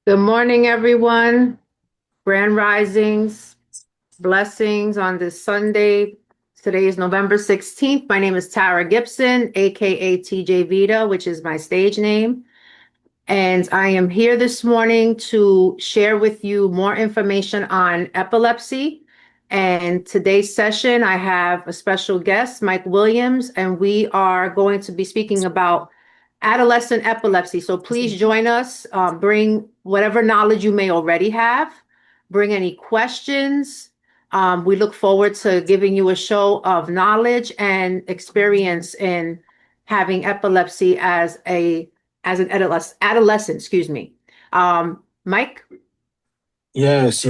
Good morning, everyone. Grand risings, blessings on this Sunday. Today is November 16th. My name is Tara Gibson, aka TJ Vida, which is my stage name. And I am here this morning to share with you more information on epilepsy. And today's session, I have a special guest, Mike Williams, and we are going to be speaking about adolescent epilepsy. So please join us. Bring whatever knowledge you may already have. Bring any questions. We look forward to giving you a show of knowledge and experience in having epilepsy as an adolescent, excuse me. Mike? Yes.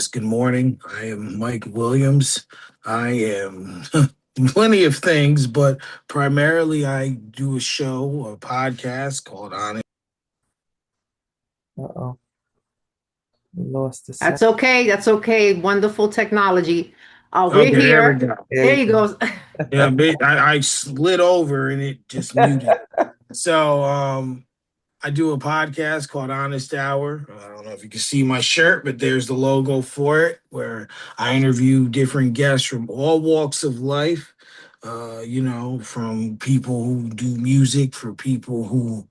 Good morning. I am Mike Williams. I am plenty of things, but primarily I do a podcast called Honest. Uh-oh, we lost the That's sound. okay. That's okay. Wonderful technology. We're Okay, there we here. go. There you go. Yeah, I slid over and it just muted. So I do a podcast called Honest Hour. I don't know if you can see my shirt, but there's the logo for it, where I interview different guests from all walks of life. From people who do music, for people who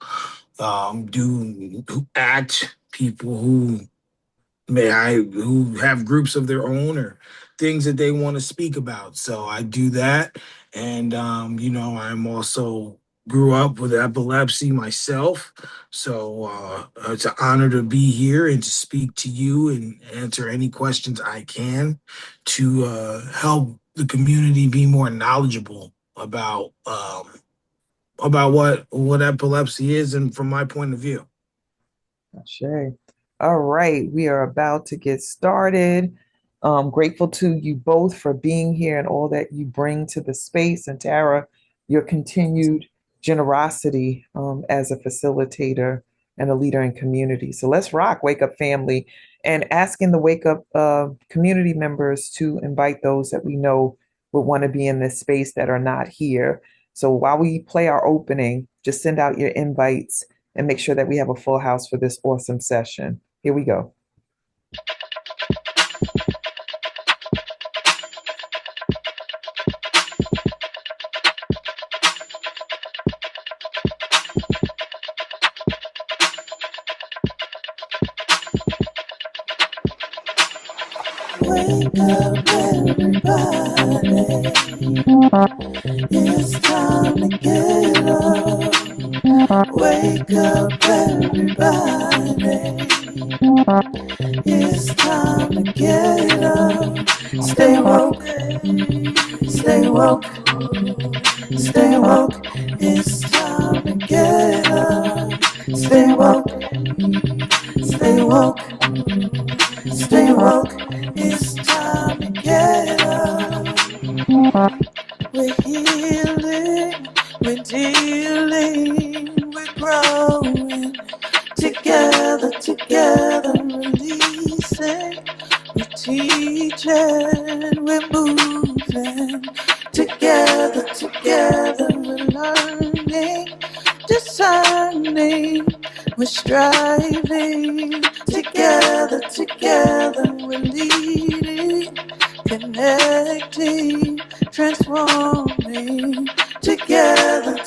act, people who have groups of their own or things that they want to speak about. So I do that, and I'm also grew up with epilepsy myself. So it's an honor to be here and to speak to you and answer any questions I can to help the community be more knowledgeable about what epilepsy is and from my point of view. Shay. All right, we are about to get started. Grateful to you both for being here and all that you bring to the space. And Tara, your continued generosity as a facilitator and a leader in community. So let's rock, Wake Up family, and asking the Wake Up community members to invite those that we know would want to be in this space that are not here. So while we play our opening, just send out your invites and make sure that we have a full house for this awesome session. Here we go. Wake up, everybody. It's time to get up. Wake up, everybody. It's time to get up. Stay woke, stay woke, stay woke. It's time to get up. Stay woke, stay woke, stay woke. It's time to get up. We're healing, we're dealing, we're growing. Together, releasing. We're teaching, we're moving. Together, we're learning, discerning. We're striving. Together, we're leading, connecting, transforming. Together.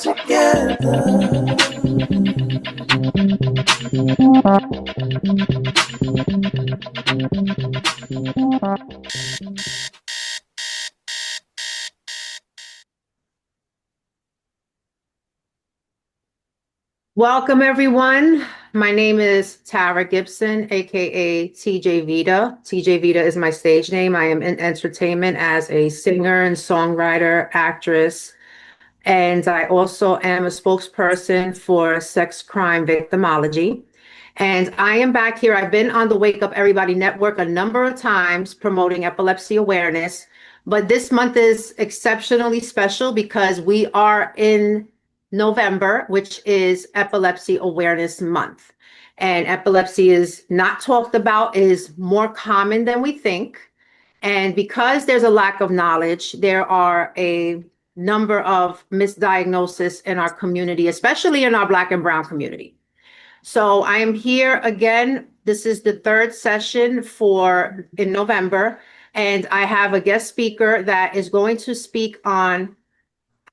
Welcome, everyone. My name is Tara Gibson, aka TJ Vida. TJ Vida is my stage name. I am in entertainment as a singer and songwriter, actress, and I also am a spokesperson for Sex Crime Victimology. And I am back here. I've been on the Wake Up Everybody Network a number of times promoting epilepsy awareness, but this month is exceptionally special because we are in November, which is Epilepsy Awareness Month. And epilepsy is not talked about, is more common than we think. And because there's a lack of knowledge, there are a number of misdiagnoses in our community, especially in our Black and Brown community. So I am here again. This is the third session in November, and I have a guest speaker that is going to speak on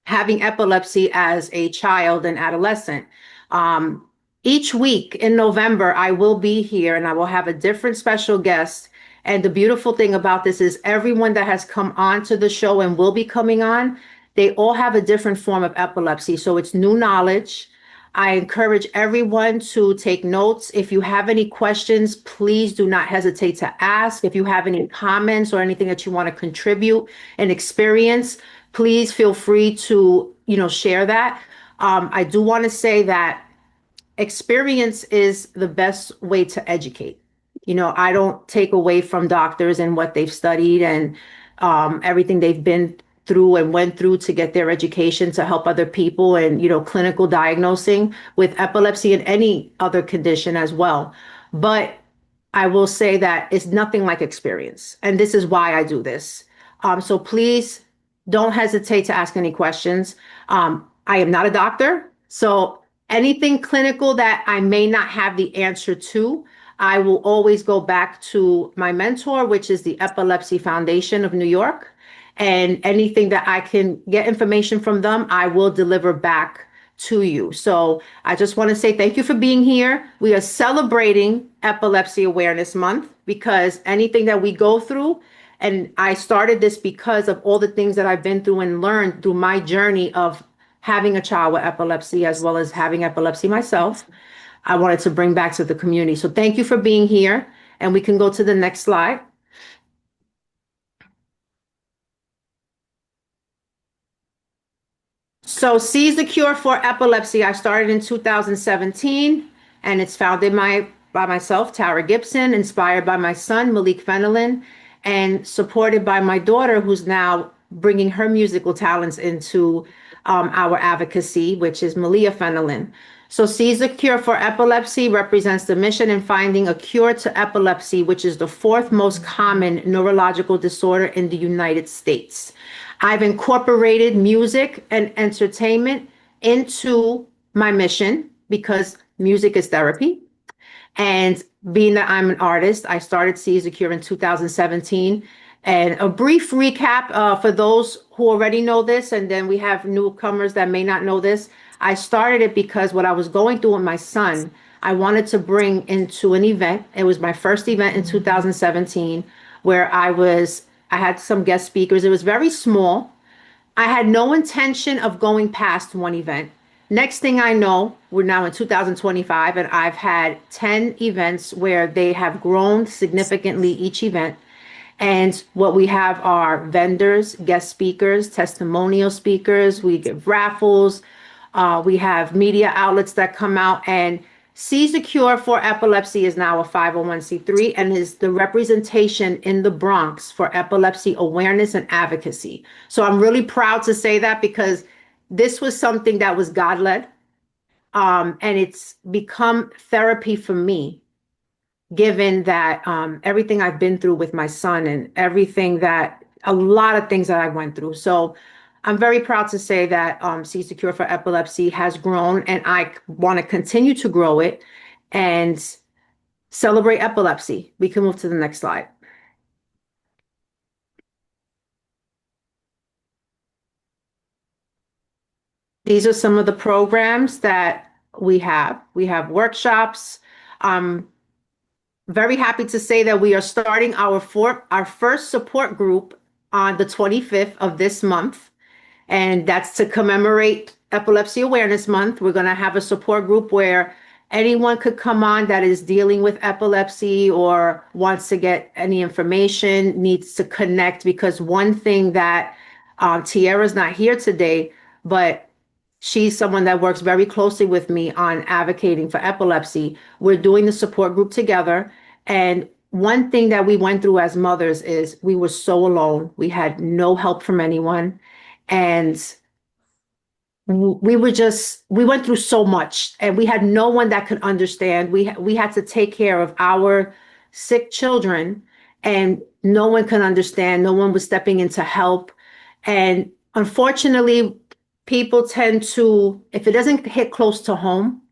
having epilepsy as a child and adolescent. Um, each week in November, I will be here and I will have a different special guest. And the beautiful thing about this is everyone that has come on to the show and will be coming on, they all have a different form of epilepsy. So it's new knowledge. I encourage everyone to take notes. If you have any questions, please do not hesitate to ask. If you have any comments or anything that you want to contribute and experience, please feel free to, share that. I do want to say that experience is the best way to educate. I don't take away from doctors and what they've studied and everything they've been through and went through to get their education to help other people and, clinical diagnosing with epilepsy and any other condition as well. But I will say that it's nothing like experience. And this is why I do this. So please don't hesitate to ask any questions. I am not a doctor. So anything clinical that I may not have the answer to, I will always go back to my mentor, which is the Epilepsy Foundation of New York. And anything that I can get information from them, I will deliver back to you. So I just want to say thank you for being here. We are celebrating Epilepsy Awareness Month because anything that we go through, and I started this because of all the things that I've been through and learned through my journey of having a child with epilepsy as well as having epilepsy myself, I wanted to bring back to the community. So thank you for being here. And we can go to the next slide. So Seize the Cure for Epilepsy, I started in 2017, and it's founded by myself, Tara Gibson, inspired by my son, Malik Fenelon, and supported by my daughter, who's now bringing her musical talents into our advocacy, which is Malia Fenelon. So Seize the Cure for Epilepsy represents the mission in finding a cure to epilepsy, which is the fourth most common neurological disorder in the United States. I've incorporated music and entertainment into my mission because music is therapy. And being that I'm an artist, I started Seize the Cure in 2017. And a brief recap for those who already know this, and then we have newcomers that may not know this. I started it because what I was going through with my son, I wanted to bring into an event. It was my first event in 2017 where I had some guest speakers. It was very small. I had no intention of going past one event. Next thing I know, we're now in 2025, and I've had 10 events where they have grown significantly each event. And what we have are vendors, guest speakers, testimonial speakers. We give raffles. We have media outlets that come out, and Seize the Cure for Epilepsy is now a 501c3 and is the representation in the Bronx for epilepsy awareness and advocacy. So I'm really proud to say that because this was something that was God-led, and it's become therapy for me, given that everything I've been through with my son and a lot of things that I went through. So I'm very proud to say that Seize the Cure for Epilepsy has grown, and I want to continue to grow it and celebrate epilepsy. We can move to the next slide. These are some of the programs that we have. We have workshops. I'm very happy to say that we are starting our first support group on the 25th of this month. And that's to commemorate Epilepsy Awareness Month. We're going to have a support group where anyone could come on that is dealing with epilepsy or wants to get any information, needs to connect. Because one thing that Tiara's not here today, but she's someone that works very closely with me on advocating for epilepsy. We're doing the support group together. And one thing that we went through as mothers is we were so alone. We had no help from anyone. And we went through so much, and we had no one that could understand. We had to take care of our sick children, and no one could understand. No one was stepping in to help. And unfortunately, people tend to, if it doesn't hit close to home,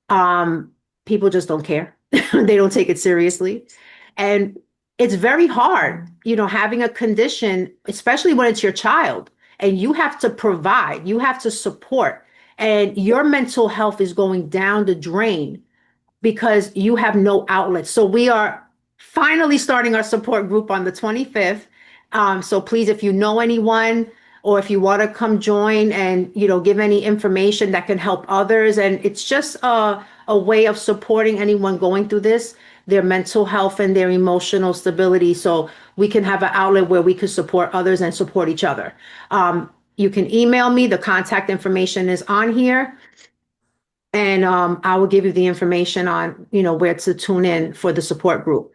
Um, People just don't care. They don't take it seriously. And it's very hard, having a condition, especially when it's your child, and you have to provide, you have to support, and your mental health is going down the drain because you have no outlet. So we are finally starting our support group on the 25th. So please, if you know anyone or if you want to come join and, give any information that can help others. And it's just a way of supporting anyone going through this, their mental health and their emotional stability. So we can have an outlet where we can support others and support each other. You can email me. The contact information is on here. And I will give you the information on, where to tune in for the support group.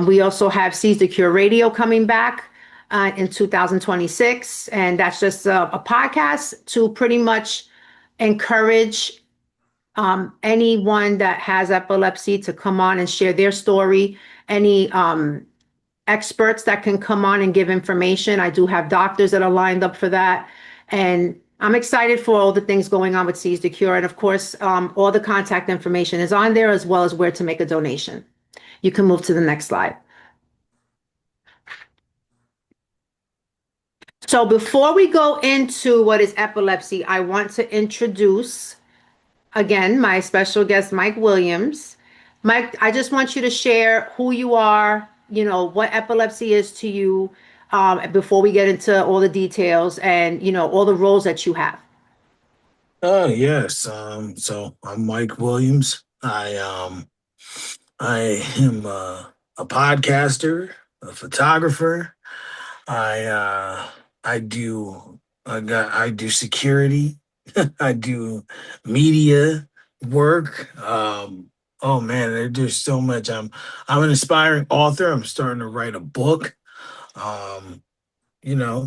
We also have Seize the Cure Radio coming back in 2026. And that's just a podcast to pretty much encourage anyone that has epilepsy to come on and share their story. Any experts that can come on and give information. I do have doctors that are lined up for that. And I'm excited for all the things going on with Seize the Cure. And of course, all the contact information is on there, as well as where to make a donation. You can move to the next slide. So before we go into what is epilepsy, I want to introduce, again, my special guest, Mike Williams. Mike, I just want you to share who you are, what epilepsy is to you, before we get into all the details and, all the roles that you have. Oh yes. So I'm Mike Williams. I am a podcaster, a photographer. I do security. I do media work. Oh man, there's so much. I'm an aspiring author. I'm starting to write a book. Um,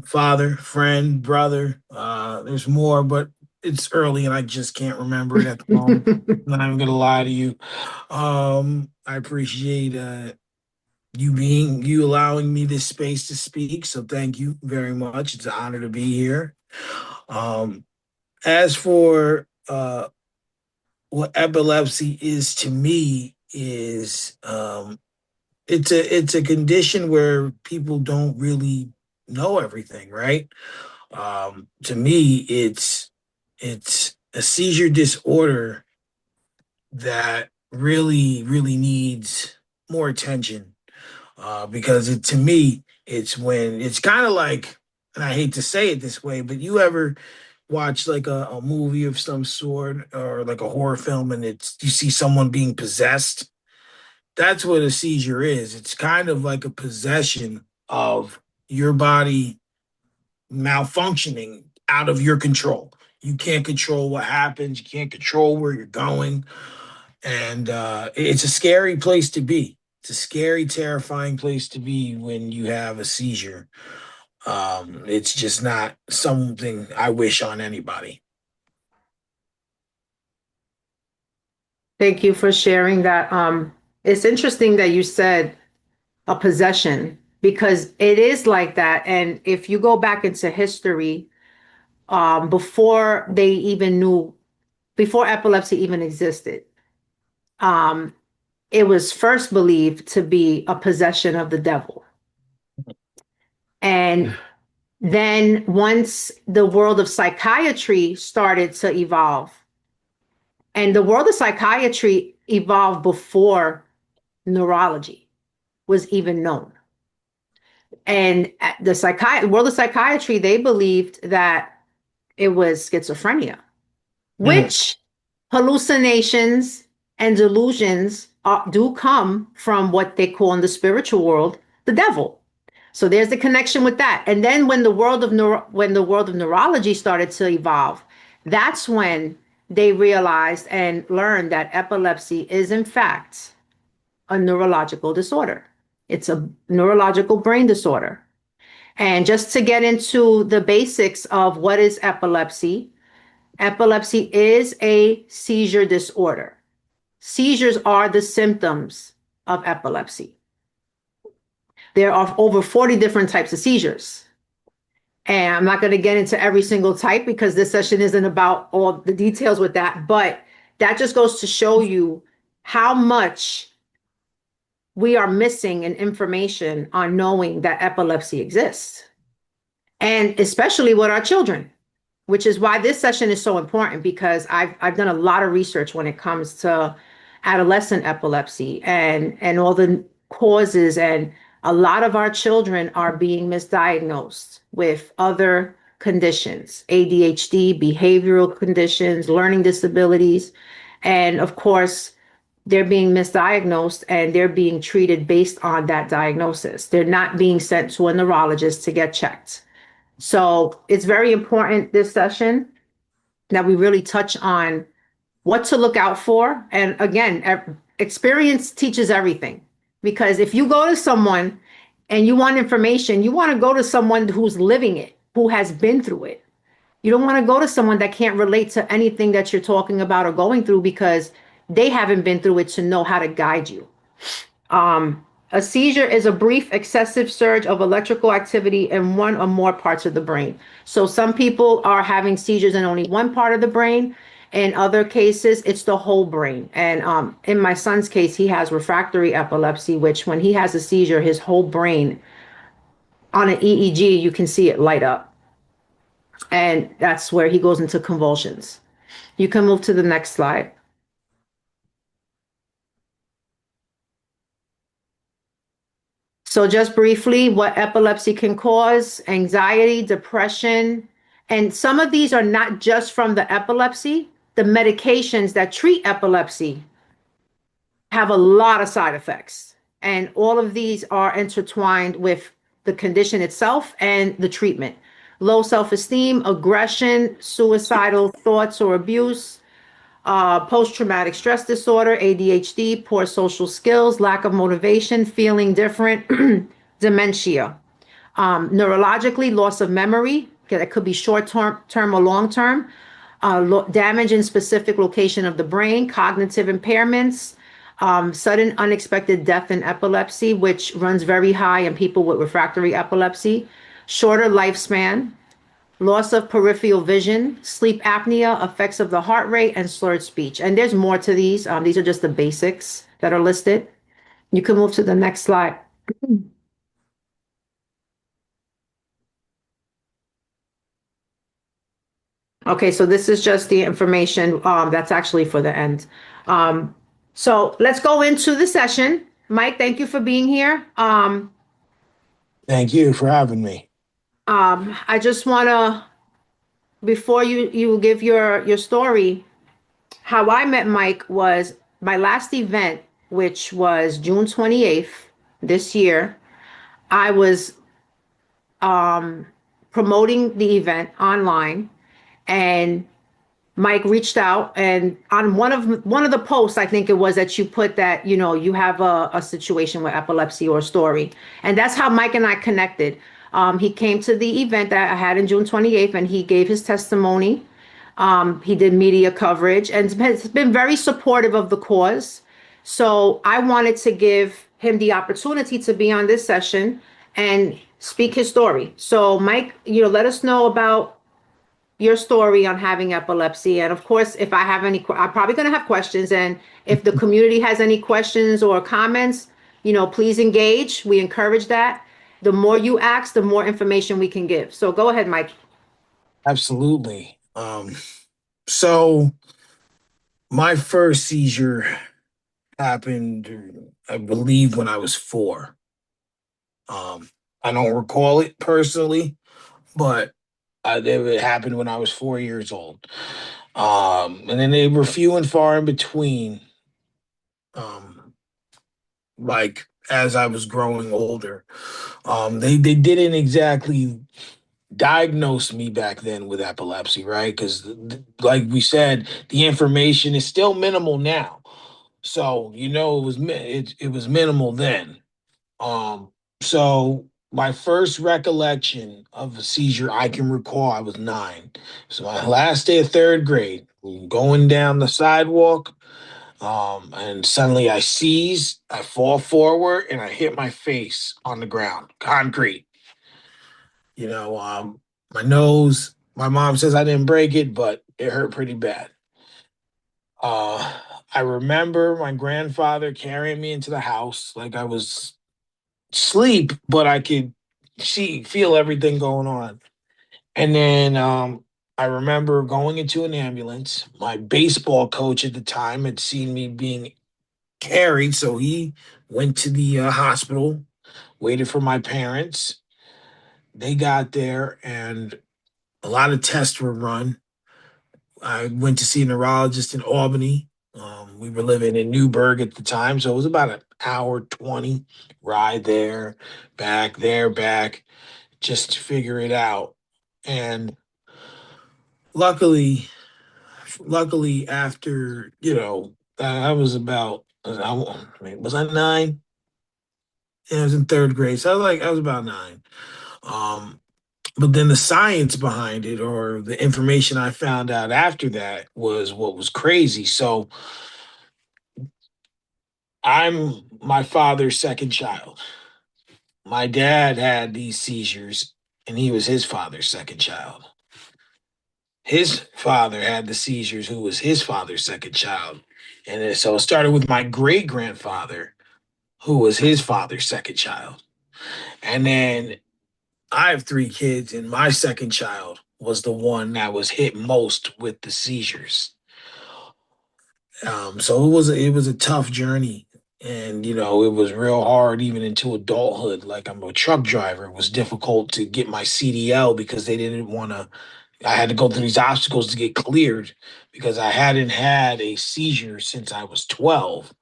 father, friend, brother. There's more, but it's early and I just can't remember it at the moment. I'm not even gonna lie to you. I appreciate you allowing me this space to speak. So thank you very much. It's an honor to be here. Um, as for what epilepsy is to me is it's a condition where people don't really know everything, right? To me, it's a seizure disorder that really needs more attention. Because to me, it's when it's kind of like, and I hate to say it this way, but you ever watch like a movie of some sort or like a horror film and you see someone being possessed? That's what a seizure is. It's kind of like a possession of your body malfunctioning out of your control. You can't control what happens. You can't control where you're going. And it's a scary place to be. It's a scary, terrifying place to be when you have a seizure. It's just not something I wish on anybody. Thank you for sharing that. It's interesting that you said a possession because it is like that. And if you go back into history, before they even knew, before epilepsy even existed, um, it was first believed to be a possession of the devil. And then once the world of psychiatry started to evolve, and the world of psychiatry evolved before neurology was even known. And the world of psychiatry, they believed that it was schizophrenia, which hallucinations and delusions do come from what they call in the spiritual world the devil. So there's the connection with that. And then when the world of neurology started to evolve, that's when they realized and learned that epilepsy is in fact a neurological disorder. It's a neurological brain disorder. And just to get into the basics of what is epilepsy, epilepsy is a seizure disorder. Seizures are the symptoms of epilepsy. There are over 40 different types of seizures. And I'm not going to get into every single type because this session isn't about all the details with that. But that just goes to show you how much we are missing in information on knowing that epilepsy exists, and especially with our children, which is why this session is so important, because I've done a lot of research when it comes to adolescent epilepsy and all the causes, and a lot of our children are being misdiagnosed with other conditions, ADHD, behavioral conditions, learning disabilities, and of course they're being misdiagnosed and they're being treated based on that diagnosis. They're not being sent to a neurologist to get checked. So it's very important this session that we really touch on what to look out for. And again, experience teaches everything. Because if you go to someone and you want information, you want to go to someone who's living it, who has been through it. You don't want to go to someone that can't relate to anything that you're talking about or going through, because they haven't been through it to know how to guide you. A seizure is a brief excessive surge of electrical activity in one or more parts of the brain. So some people are having seizures in only one part of the brain. In other cases, it's the whole brain. And in my son's case, he has refractory epilepsy, which when he has a seizure, his whole brain, on an EEG, you can see it light up. And that's where he goes into convulsions. You can move to the next slide. So just briefly, what epilepsy can cause: anxiety, depression, and some of these are not just from the epilepsy. The medications that treat epilepsy have a lot of side effects, and all of these are intertwined with the condition itself and the treatment. Low self-esteem, aggression, suicidal thoughts or abuse, post-traumatic stress disorder, ADHD, poor social skills, lack of motivation, feeling different, dementia. Neurologically, loss of memory, that could be short-term or long-term, damage in specific location of the brain, cognitive impairments, sudden unexpected death in epilepsy, which runs very high in people with refractory epilepsy, shorter lifespan, loss of peripheral vision, sleep apnea, effects of the heart rate, and slurred speech. And there's more to these. These are just the basics that are listed. You can move to the next slide. Okay, so this is just the information that's actually for the end. So let's go into the session. Mike, thank you for being here. Thank you for having me. I just want to, before you give your story, how I met Mike was my last event, which was June 28th this year. I was promoting the event online, and Mike reached out, and on one of the posts, I think it was, that you put that, you have a situation with epilepsy or a story. And that's how Mike and I connected. He came to the event that I had in June 28th, and he gave his testimony. He did media coverage and has been very supportive of the cause. So I wanted to give him the opportunity to be on this session and speak his story. So Mike, let us know about your story on having epilepsy. And of course, if I have any, I'm probably going to have questions. And if the community has any questions or comments, please engage. We encourage that. The more you ask, the more information we can give. So go ahead, Mike. Absolutely. So my first seizure happened, I believe, when I was 4. I don't recall it personally, but it happened when I was 4 years old. And then they were few and far in between. Like as I was growing older, they didn't exactly diagnose me back then with epilepsy, right? Because like we said, the information is still minimal now. So it was minimal then. So my first recollection of a seizure I can recall, I was 9. So my last day of 3rd grade, going down the sidewalk, and suddenly I seize, I fall forward, and I hit my face on the ground, concrete. My nose. My mom says I didn't break it, but it hurt pretty bad. I remember my grandfather carrying me into the house like I was asleep, but I could feel everything going on. And then I remember going into an ambulance. My baseball coach at the time had seen me being carried, so he went to the hospital, waited for my parents. They got there, and a lot of tests were run. I went to see a neurologist in Albany. We were living in Newburgh at the time, so it was about an hour 20 ride there, back, just to figure it out. And luckily, luckily, after I was about, was I 9? Yeah, I was in third grade, so I was about 9. Um, but then the science behind it, or the information I found out after that, was what was crazy. So I'm my father's second child. My dad had these seizures, and he was his father's second child. His father had the seizures, who was his father's second child. So it started with my great grandfather, who was his father's second child. And then I have 3 kids, and my second child was the one that was hit most with the seizures. So it was a tough journey, and it was real hard even into adulthood. Like, I'm a truck driver, it was difficult to get my CDL because they didn't want to. I had to go through these obstacles to get cleared because I hadn't had a seizure since I was 12.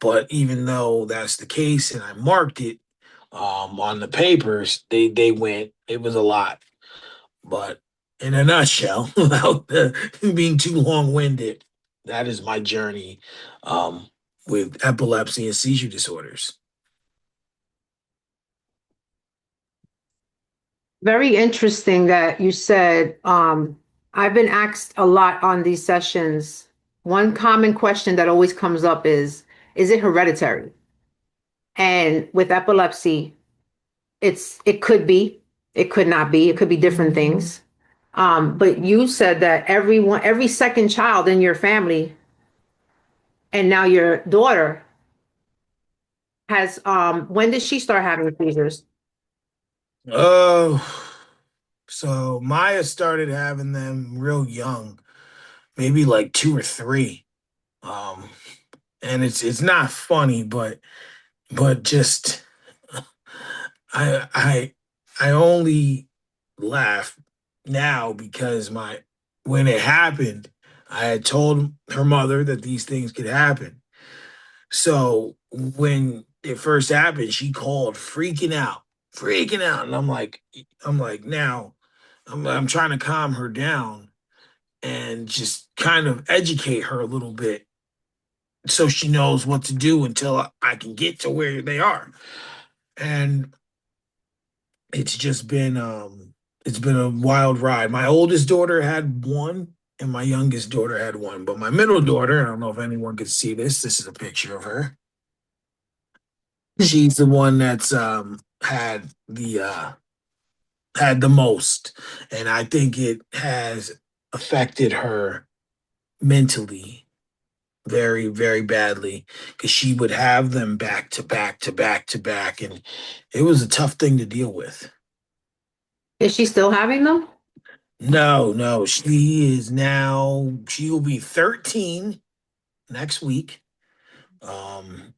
But even though that's the case, and I marked it on the papers, they went. It was a lot. But in a nutshell, without being too long-winded, that is my journey with epilepsy and seizure disorders. Very interesting that you said, I've been asked a lot on these sessions. One common question that always comes up is it hereditary? And with epilepsy, it could be, it could not be, it could be different things. But you said that every second child in your family, and now your daughter has, when did she start having seizures? Oh, so Maya started having them real young, maybe like 2 or 3. Um, and it's not funny, but just I I I only laugh now because my when it happened, I had told her mother that these things could happen. So when it first happened, she called freaking out, and I'm like, now I'm trying to calm her down and just kind of educate her a little bit so she knows what to do until I can get to where they are. And it's just been a wild ride. My oldest daughter had one, and my youngest daughter had one. But my middle daughter, I don't know if anyone could see this. This is a picture of her. She's the one that's had the most. And I think it has affected her mentally very, very badly, because she would have them back to back to back to back. And it was a tough thing to deal with. Is she still having them? No, no, she will be 13 next week. Um,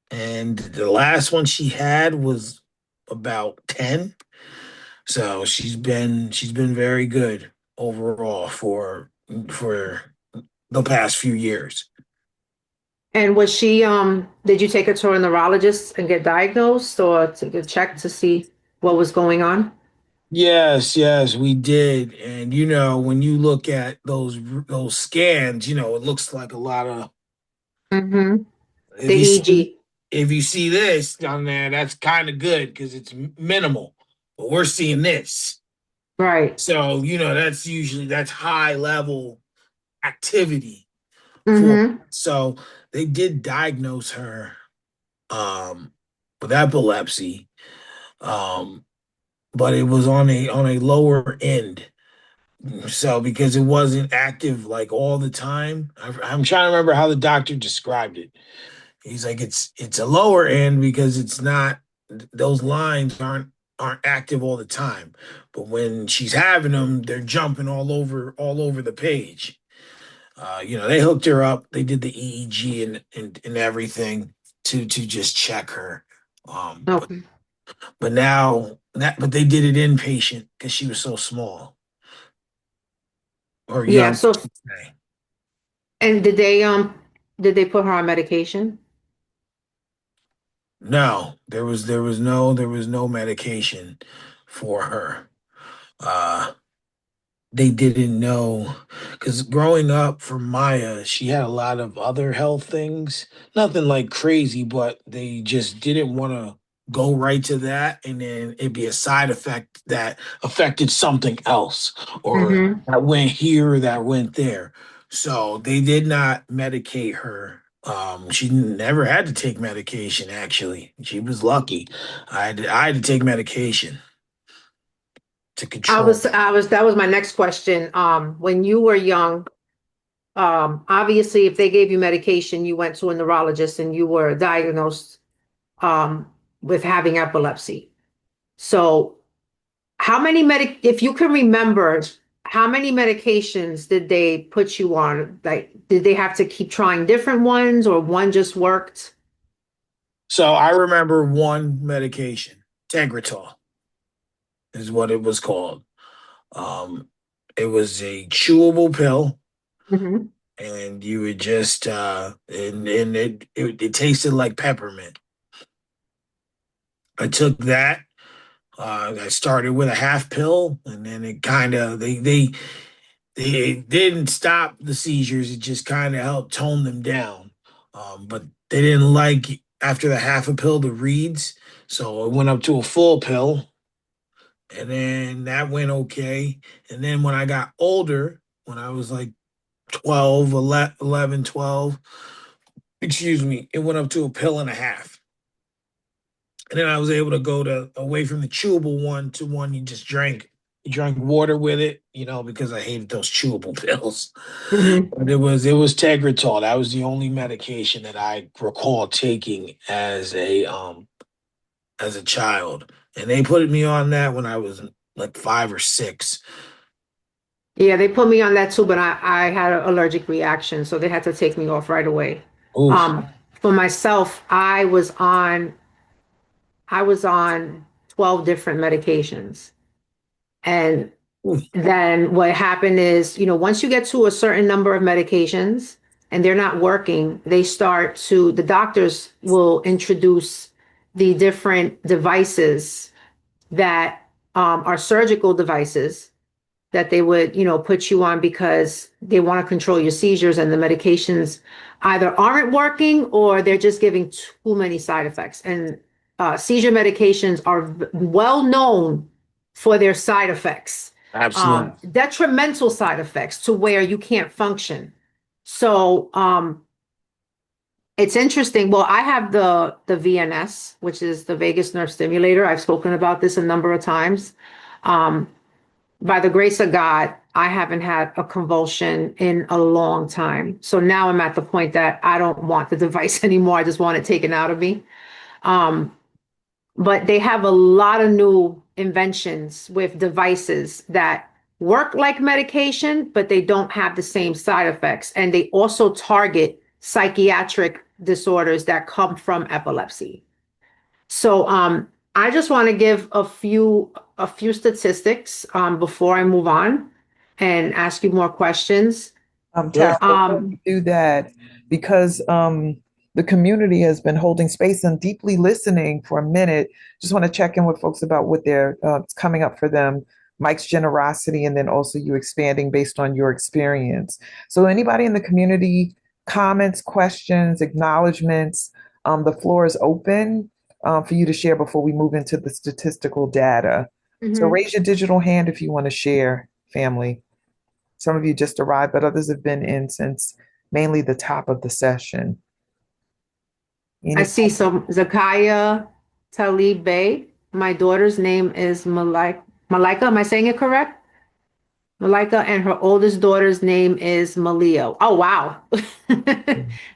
and the last one she had was about 10. So she's been very good overall for the past few years. And was she, did you take her to a neurologist and get diagnosed or to get checked to see what was going on? Yes, yes, we did. And when you look at those scans, it looks like a lot of Mm-hmm. The if you see EG. if you see this down there, that's kind of good because it's minimal. But we're seeing this. Right. So, that's high level activity for. Mm-hmm. So they did diagnose her um with epilepsy. Um, but it was on a lower end. So because it wasn't active like all the time, I'm trying to remember how the doctor described it. He's like, it's a lower end because it's not those lines aren't active all the time. But when she's having them, they're jumping all over the page. They hooked her up. They did the EEG and everything to just check her. But Okay. but they did it inpatient because she was so small or Yeah, young. so and did they put her on medication? No, there was no medication for her. Uh, they didn't know because growing up for Maya, she had a lot of other health things. Nothing like crazy, but they just didn't want to go right to that, and then it'd be a side effect that affected something else, or Mm-hmm. that went here, or that went there. So they did not medicate her. She never had to take medication. Actually, she was lucky. I had to take medication to control. That was my next question. When you were young, obviously, if they gave you medication, you went to a neurologist and you were diagnosed, um, with having epilepsy. So, if you can remember, how many medications did they put you on? Like, did they have to keep trying different ones or one just worked? So I remember one medication, Tegretol is what it was called. Um, it was a chewable pill, Hmm. and you would just and it tasted like peppermint. I took that. I started with a half pill, and then it kind of they didn't stop the seizures. It just kind of helped tone them down. But they didn't like after the half a pill the reads, so it went up to a full pill, and then that went okay. And then when I got older, when I was like 12, 11, 12, excuse me, it went up to a pill and a half. And then I was able to go to away from the chewable one to one you just drank. You drank water with it, because I hated those chewable pills. Hmm. But it was Tegretol. That was the only medication that I recall taking as a child. And they put me on that when I was like 5 or 6. Yeah, they put me on that too, but I had an allergic reaction, so they had to take me off right away. Oof. Um, for myself, I was on 12 different medications. And Oof. then what happened is, once you get to a certain number of medications and they're not working, the doctors will introduce the different devices that, are surgical devices that they would, put you on because they want to control your seizures, and the medications either aren't working or they're just giving too many side effects. And seizure medications are well known for their side effects, Absolutely. detrimental side effects to where you can't function. So, it's interesting. Well, I have the VNS, which is the vagus nerve stimulator. I've spoken about this a number of times. Um, by the grace of God, I haven't had a convulsion in a long time. So now I'm at the point that I don't want the device anymore. I just want it taken out of me. Um, but they have a lot of new inventions with devices that work like medication, but they don't have the same side effects. And they also target psychiatric disorders that come from epilepsy. So, I just want to give a few statistics, before I move on and ask you more questions. Sure. Tara, before Um, we do that, because the community has been holding space and deeply listening for a minute, just want to check in with folks about what they're coming up for them. Mike's generosity, and then also you expanding based on your experience. So, anybody in the community, comments, questions, acknowledgments, the floor is open for you to share before we move into the statistical data. So, mhm. raise your digital hand if you want to share, family. Some of you just arrived, but others have been in since mainly the top of the session. I Any, see some Zakaya Talib Bey. My daughter's name is Malika. Am I saying it correct? Malika, and her oldest daughter's name is Malia. Oh, wow.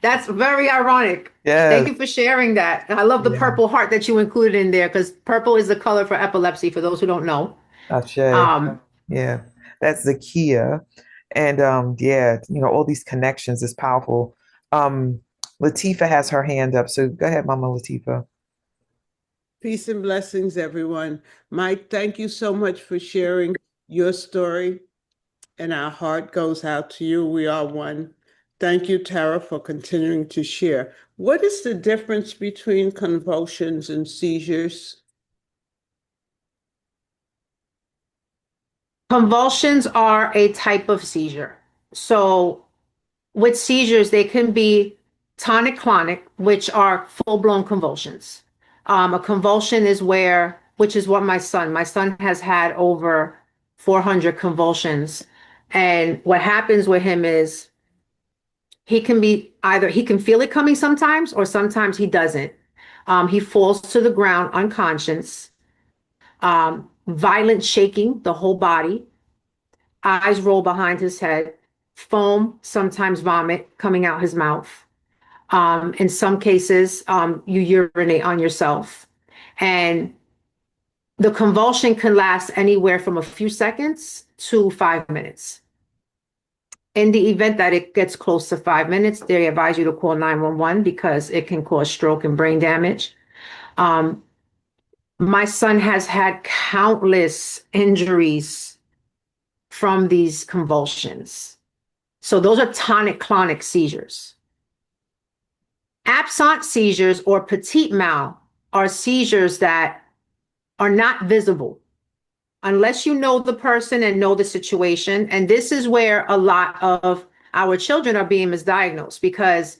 That's very ironic. Thank Yes. you for sharing that. I love the Yeah. purple heart that you included in there because purple is the color for epilepsy, for those who don't know. Ashe. Um, Yeah. That's Zakia. And yeah, all these connections is powerful. Um, Latifa has her hand up. So go ahead, Mama Latifa. Peace and blessings, everyone. Mike, thank you so much for sharing your story, and our heart goes out to you. We are one. Thank you, Tara, for continuing to share. What is the difference between convulsions and seizures? Convulsions are a type of seizure. So with seizures, they can be tonic-clonic, which are full-blown convulsions. A convulsion is which is what my son has had over 400 convulsions. And what happens with him is he can feel it coming sometimes, or sometimes he doesn't. He falls to the ground unconscious, violent shaking, the whole body, eyes roll behind his head, foam, sometimes vomit coming out his mouth. In some cases, you urinate on yourself. And the convulsion can last anywhere from a few seconds to 5 minutes. In the event that it gets close to 5 minutes, they advise you to call 911 because it can cause stroke and brain damage. Um, my son has had countless injuries from these convulsions. So those are tonic-clonic seizures. Absent seizures or petit mal are seizures that are not visible unless you know the person and know the situation. And this is where a lot of our children are being misdiagnosed because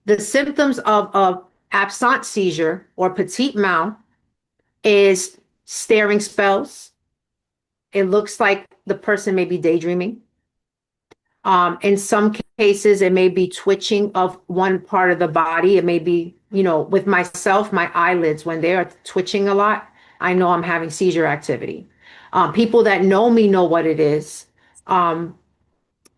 the symptoms of absent seizure or petit mal is staring spells. It looks like the person may be daydreaming. In some cases, it may be twitching of one part of the body. It may be, with myself, my eyelids, when they are twitching a lot, I know I'm having seizure activity. People that know me know what it is. And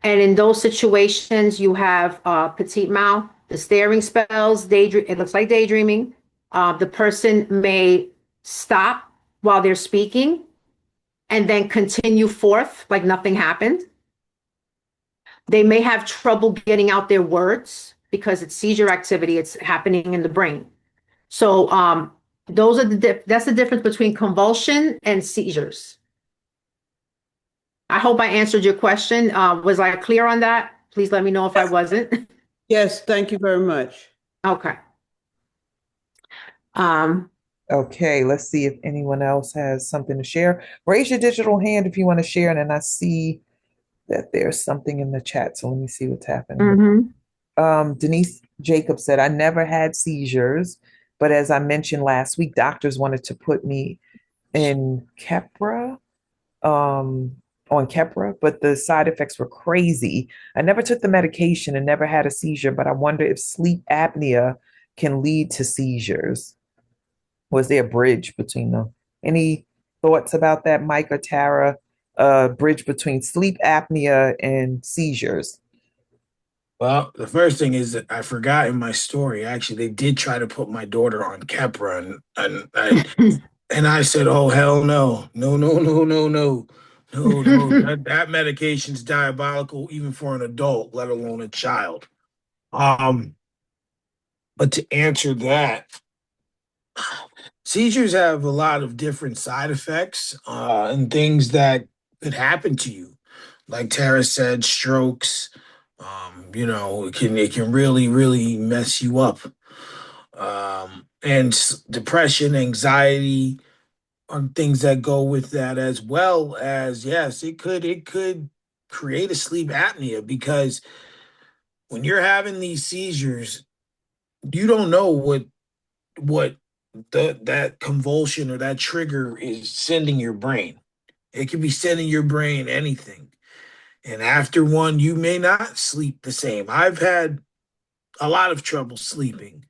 in those situations, you have petit mal, the staring spells, daydream. It looks like daydreaming. The person may stop while they're speaking and then continue forth like nothing happened. They may have trouble getting out their words because it's seizure activity. It's happening in the brain. So that's the difference between convulsion and seizures. I hope I answered your question. Was I clear on that? Please let me know if I wasn't. Yes, thank you very much. Okay. Um, Okay, let's see if anyone else has something to share. Raise your digital hand if you want to share. And then I see that there's something in the chat. So let me see what's happening. Denise Jacob said, I never had seizures, but as I mentioned last week, doctors wanted to put me in Keppra, on Keppra, but the side effects were crazy. I never took the medication and never had a seizure, but I wonder if sleep apnea can lead to seizures. Was there a bridge between them? Any thoughts about that, Mike or Tara? Bridge between sleep apnea and seizures? Well, the first thing is that I forgot in my story. Actually, they did try to put my daughter on Keppra, and I said, "Oh hell no, no, no, no, no, no, no, no! That medication's diabolical, even for an adult, let alone a child." Um, but to answer that, seizures have a lot of different side effects and things that could happen to you. Like Tara said, strokes. It can really really mess you up. And depression, anxiety are things that go with that, as well as, yes, it could create a sleep apnea because when you're having these seizures, you don't know what that convulsion or that trigger is sending your brain. It could be sending your brain anything. And after one, you may not sleep the same. I've had a lot of trouble sleeping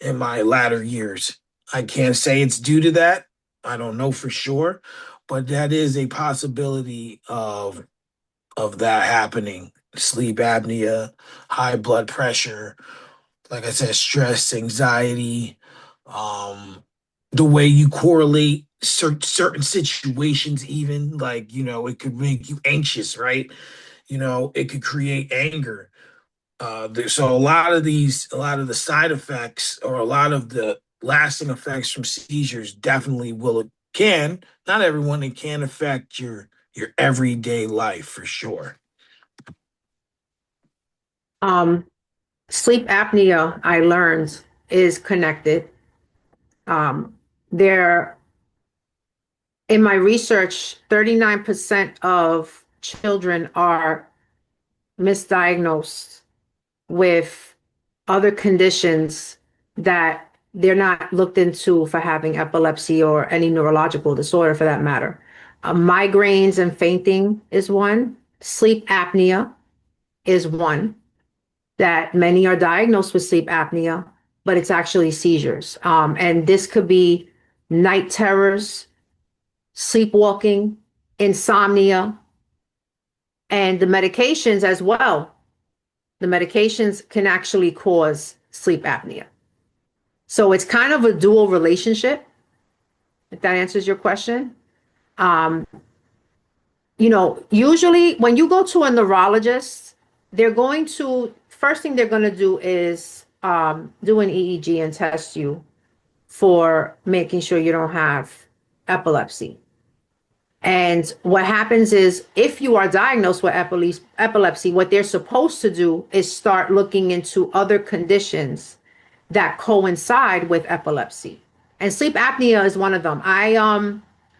in my latter years. I can't say it's due to that. I don't know for sure, but that is a possibility of of that happening. Sleep apnea, high blood pressure, like I said, stress, anxiety, um, the way you correlate certain situations, even like, it could make you anxious, right? It could create anger. So a lot of the side effects or a lot of the lasting effects from seizures definitely not everyone, it can affect your everyday life for sure. Um, Sleep apnea, I learned, is connected. Um, there, in my research, 39% of children are misdiagnosed with other conditions that they're not looked into for having epilepsy or any neurological disorder for that matter. Migraines and fainting is one. Sleep apnea is one, that many are diagnosed with sleep apnea, but it's actually seizures. And this could be night terrors, sleepwalking, insomnia, and the medications as well. The medications can actually cause sleep apnea. So it's kind of a dual relationship, if that answers your question. Um, Usually when you go to a neurologist, first thing they're going to do is do an EEG and test you for making sure you don't have epilepsy. And what happens is if you are diagnosed with epilepsy, what they're supposed to do is start looking into other conditions that coincide with epilepsy. And sleep apnea is one of them. I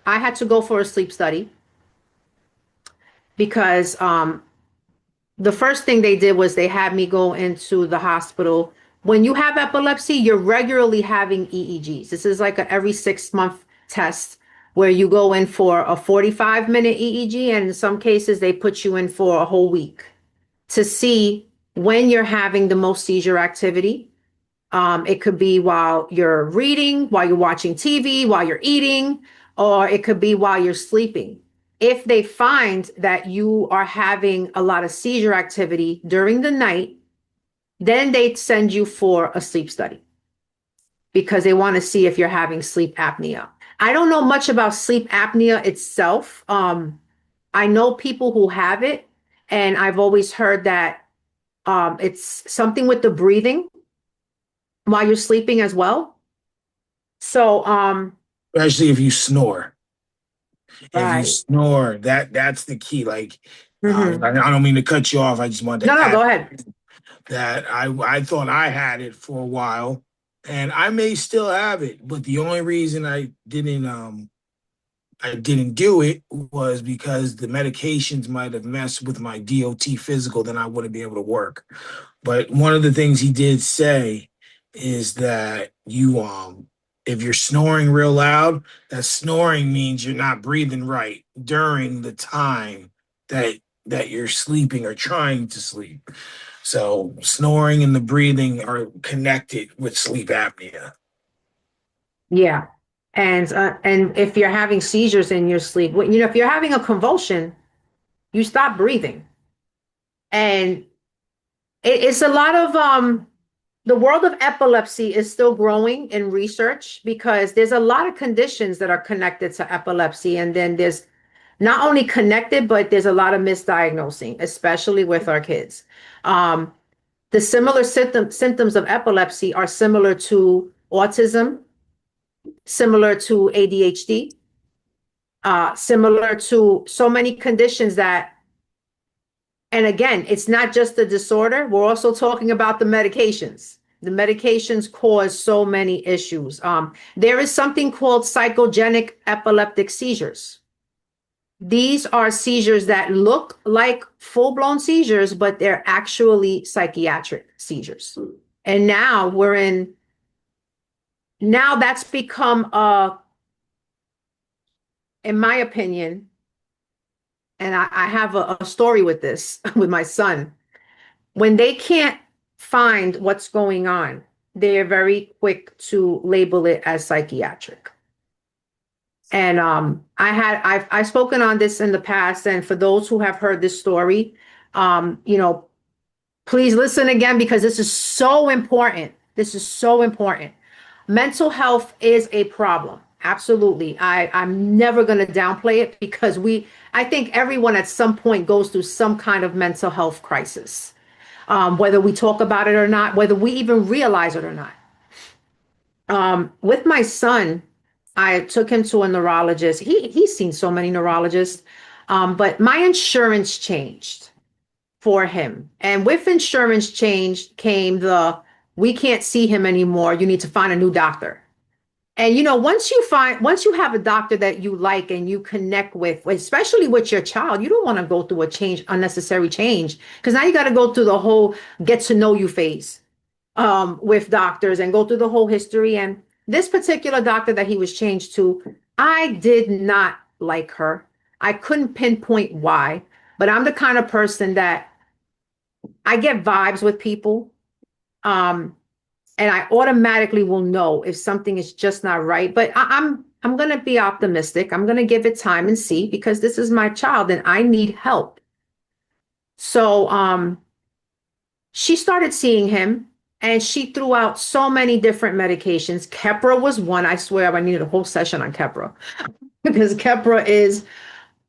had to go for a sleep study because the first thing they did was they had me go into the hospital. When you have epilepsy, you're regularly having EEGs. This is like a every 6 month test where you go in for a 45-minute EEG, and in some cases, they put you in for a whole week to see when you're having the most seizure activity. It could be while you're reading, while you're watching TV, while you're eating, or it could be while you're sleeping. If they find that you are having a lot of seizure activity during the night, then they send you for a sleep study because they want to see if you're having sleep apnea. I don't know much about sleep apnea itself. I know people who have it, and I've always heard that it's something with the breathing while you're sleeping as well. So, Especially if you snore. If you right. snore, that's the key. Like, Hmm. I don't mean to cut you off. I just wanted No, to no, add go ahead. that I thought I had it for a while, and I may still have it, but the only reason I didn't do it was because the medications might have messed with my DOT physical, then I wouldn't be able to work. But one of the things he did say is that if you're snoring real loud, that snoring means you're not breathing right during the time that you're sleeping or trying to sleep. So snoring and the breathing are connected with sleep apnea. Yeah. And if you're having seizures in your sleep, if you're having a convulsion, you stop breathing. And it's a lot of the world of epilepsy is still growing in research because there's a lot of conditions that are connected to epilepsy. And then there's not only connected, but there's a lot of misdiagnosing, especially with our kids. Um, the similar symptoms of epilepsy are similar to autism, similar to ADHD, similar to so many conditions that, and again, it's not just the disorder. We're also talking about the medications. The medications cause so many issues. There is something called psychogenic epileptic seizures. These are seizures that look like full-blown seizures, but they're actually psychiatric seizures. And now that's become in my opinion, and I have a story with this with my son. When they can't find what's going on, they're very quick to label it as psychiatric. And I've spoken on this in the past, and for those who have heard this story, you know, please listen again because this is so important. This is so important. Mental health is a problem. Absolutely. I'm never going to downplay it because I think everyone at some point goes through some kind of mental health crisis, whether we talk about it or not, whether we even realize it or not. With my son, I took him to a neurologist. He's seen so many neurologists, but my insurance changed for him. And with insurance change came we can't see him anymore. You need to find a new doctor. And once you have a doctor that you like and you connect with, especially with your child, you don't want to go through unnecessary change, because now you got to go through the whole get to know you phase with doctors and go through the whole history. And this particular doctor that he was changed to, I did not like her. I couldn't pinpoint why, but I'm the kind of person that I get vibes with people. And I automatically will know if something is just not right. But I'm going to be optimistic. I'm going to give it time and see, because this is my child and I need help. So she started seeing him, and she threw out so many different medications. Keppra was one. I swear I needed a whole session on Keppra because Keppra is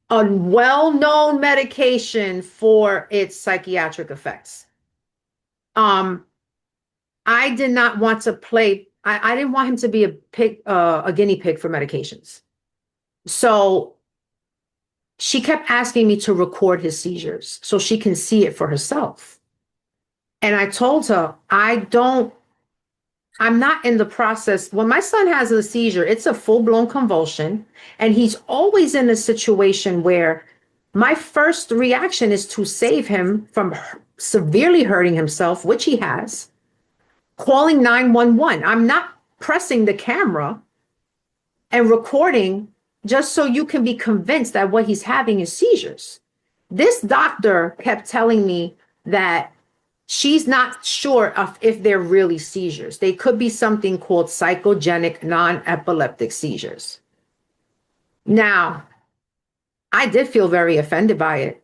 a well-known medication for its psychiatric effects. I did not want to play. I didn't want him to be a guinea pig for medications. So she kept asking me to record his seizures so she can see it for herself. And I told her, I'm not in the process. When my son has a seizure, it's a full-blown convulsion. And he's always in a situation where my first reaction is to save him from severely hurting himself, which he has. Calling 911. I'm not pressing the camera and recording just so you can be convinced that what he's having is seizures. This doctor kept telling me that she's not sure of if they're really seizures. They could be something called psychogenic non-epileptic seizures. Now, I did feel very offended by it.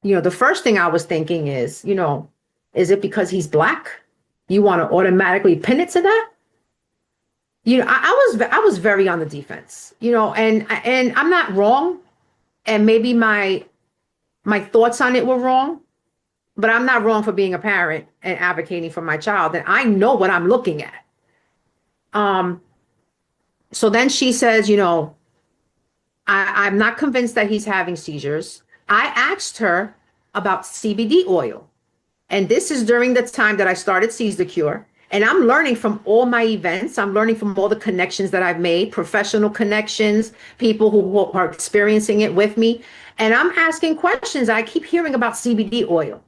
The first thing I was thinking is, is it because he's Black? You want to automatically pin it to that? I was very on the defense, and I'm not wrong. And maybe my thoughts on it were wrong, but I'm not wrong for being a parent and advocating for my child. And I know what I'm looking at. So then she says, I'm not convinced that he's having seizures. I asked her about CBD oil. And this is during the time that I started Seize the Cure. And I'm learning from all my events. I'm learning from all the connections that I've made, professional connections, people who are experiencing it with me. And I'm asking questions. I keep hearing about CBD oil.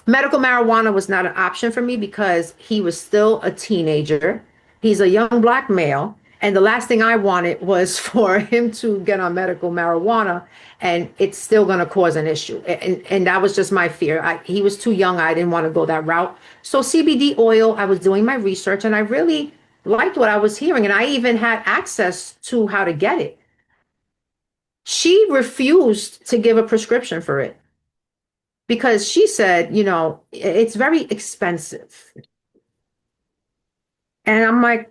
Medical marijuana was not an option for me because he was still a teenager. He's a young Black male. And the last thing I wanted was for him to get on medical marijuana, and it's still going to cause an issue. And that was just my fear. He was too young. I didn't want to go that route. So CBD oil, I was doing my research, and I really liked what I was hearing. And I even had access to how to get it. She refused to give a prescription for it because she said, it's very expensive. And I'm like,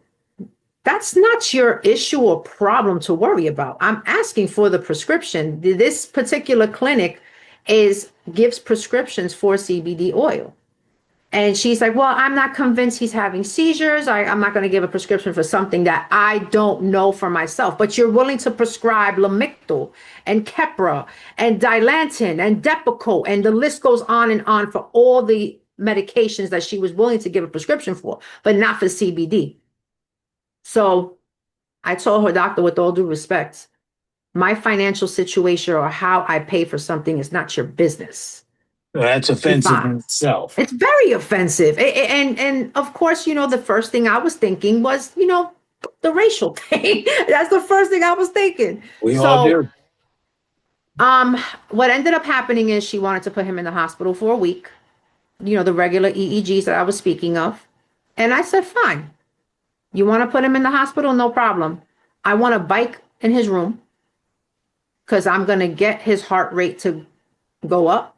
that's not your issue or problem to worry about. I'm asking for the prescription. This particular clinic gives prescriptions for CBD oil. And she's like, well, I'm not convinced he's having seizures. I'm not going to give a prescription for something that I don't know for myself. But you're willing to prescribe Lamictal and Keppra and Dilantin and Depakote, and the list goes on for all the medications that she was willing to give a prescription for, but not for CBD. So I told her, doctor, with all due respect, my financial situation or how I pay for something is not your business. Well, that's offensive in itself. It's very offensive. And of course, the first thing I was thinking was, the racial thing. That's the first thing I was thinking. We all do. What ended up happening is she wanted to put him in the hospital for a week, the regular EEGs that I was speaking of. And I said, fine. You want to put him in the hospital? No problem. I want a bike in his room because I'm going to get his heart rate to go up.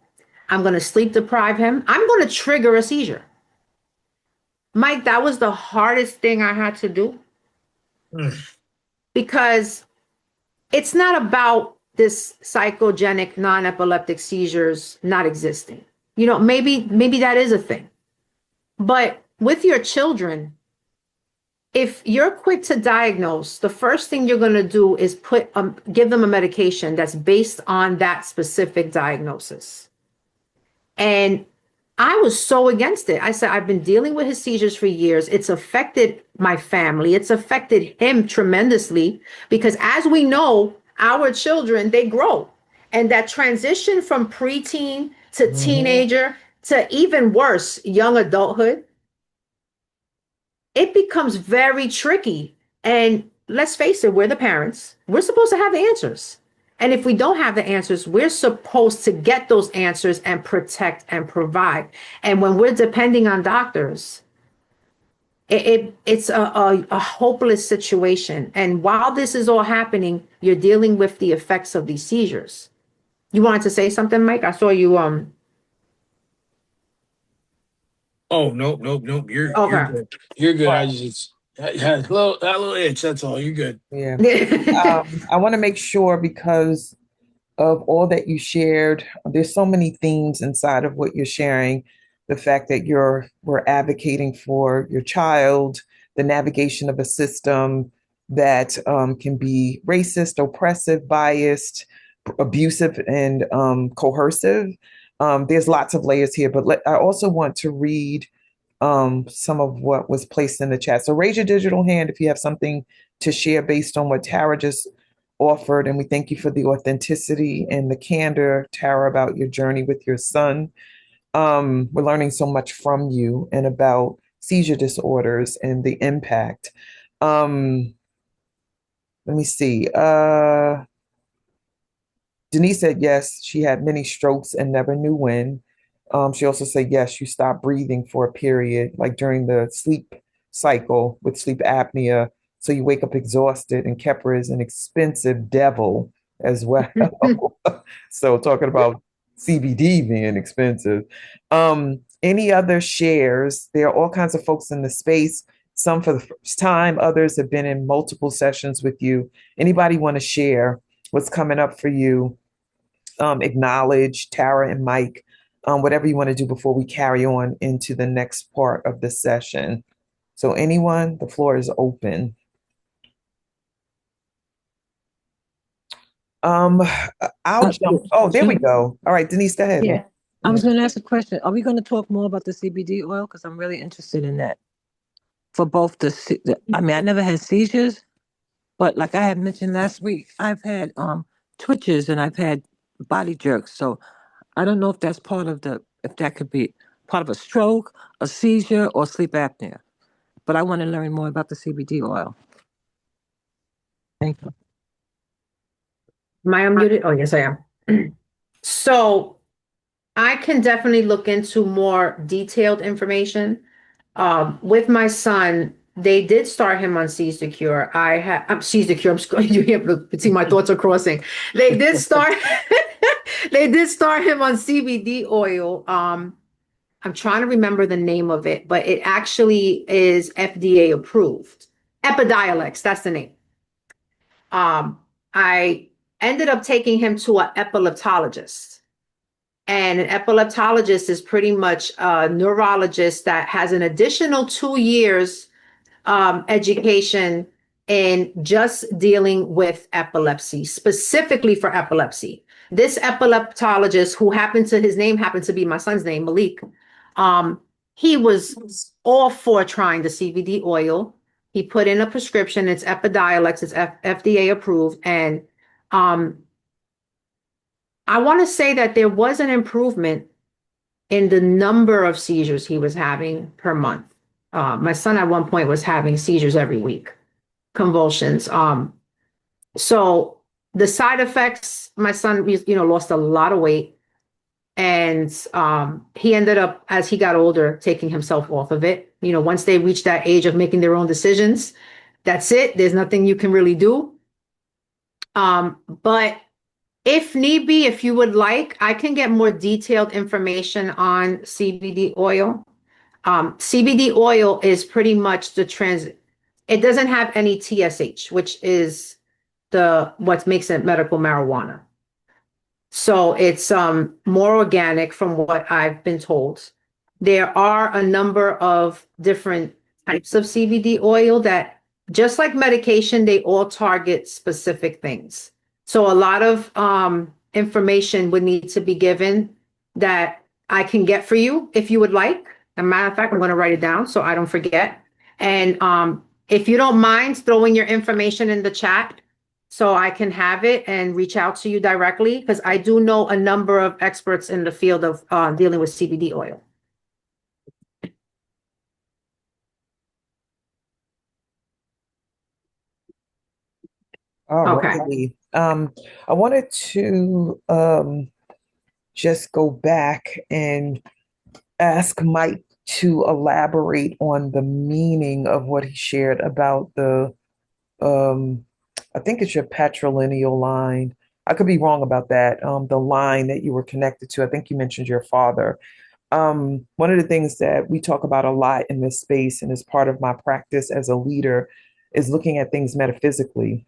I'm going to sleep deprive him. I'm going to trigger a seizure. Mike, that was the hardest thing I had to do because it's not about this psychogenic non-epileptic seizures not existing. You know, maybe that is a thing. But with your children, if you're quick to diagnose, the first thing you're going to do is give them a medication that's based on that specific diagnosis. And I was so against it. I said, I've been dealing with his seizures for years. It's affected my family. It's affected him tremendously because as we know, our children, they grow. And that transition from preteen to teenager to even worse, young adulthood, it becomes very tricky. And let's face it, we're the parents. We're supposed to have the answers. And if we don't have the answers, we're supposed to get those answers and protect and provide. And when we're depending on doctors, it's a hopeless situation. And while this is all happening, you're dealing with the effects of these seizures. You wanted to say something, Mike? I saw you. Oh, nope. You're Okay. good. You're good. I had a little itch. That's all. You're good. Yeah. I want to make sure because of all that you shared, there's so many themes inside of what you're sharing. The fact that we're advocating for your child, the navigation of a system that can be racist, oppressive, biased, abusive, and coercive. There's lots of layers here, but I also want to read some of what was placed in the chat. So raise your digital hand if you have something to share based on what Tara just offered. And we thank you for the authenticity and the candor, Tara, about your journey with your son. We're learning so much from you and about seizure disorders and the impact. Let me see. Denise said yes, she had many strokes and never knew when. She also said yes, you stopped breathing for a period, like during the sleep cycle with sleep apnea. So you wake up exhausted, and Keppra is an expensive devil as well. So talking about CBD being expensive. Any other shares? There are all kinds of folks in the space, some for the first time, others have been in multiple sessions with you. Anybody want to share what's coming up for you? Acknowledge Tara and Mike, whatever you want to do before we carry on into the next part of the session. So anyone, the floor is open. I'll jump. Oh, there we go. All right, Denise, go ahead. Yeah. I was going to ask a question. Are we going to talk more about the CBD oil? Because I'm really interested in that. For both I mean, I never had seizures, but like I had mentioned last week, I've had twitches and I've had body jerks. So I don't know if that's if that could be part of a stroke, a seizure, or sleep apnea. But I want to learn more about the CBD oil. Thank you. Am I unmuted? Oh, yes, I am. So I can definitely look into more detailed information. With my son, they did start him on Seizure Cure. Seizure Cure. You have to see my thoughts are crossing. They did start. They did start him on CBD oil. I'm trying to remember the name of it, but it actually is FDA approved. Epidiolex, that's the name. I ended up taking him to an epileptologist. And an epileptologist is pretty much a neurologist that has an additional 2 years education in just dealing with epilepsy, specifically for epilepsy. This epileptologist, his name happened to be my son's name, Malik. He was all for trying the CBD oil. He put in a prescription. It's Epidiolex. It's FDA approved. And I want to say that there was an improvement in the number of seizures he was having per month. My son at one point was having seizures every week, convulsions. So the side effects, my son, lost a lot of weight. And he ended up, as he got older, taking himself off of it. Once they reach that age of making their own decisions, that's it. There's nothing you can really do. But if need be, if you would like, I can get more detailed information on CBD oil. CBD oil is pretty much it doesn't have any TSH, which is what makes it medical marijuana. So it's more organic from what I've been told. There are a number of different types of CBD oil that, just like medication, they all target specific things. So a lot of information would need to be given that I can get for you if you would like. As a matter of fact, I'm going to write it down so I don't forget. And if you don't mind throwing your information in the chat, so I can have it and reach out to you directly, because I do know a number of experts in the field of dealing with CBD oil. All Okay. righty. I wanted to just go back and ask Mike to elaborate on the meaning of what he shared about the I think it's your patrilineal line. I could be wrong about that. The line that you were connected to. I think you mentioned your father. One of the things that we talk about a lot in this space, and as part of my practice as a leader, is looking at things metaphysically.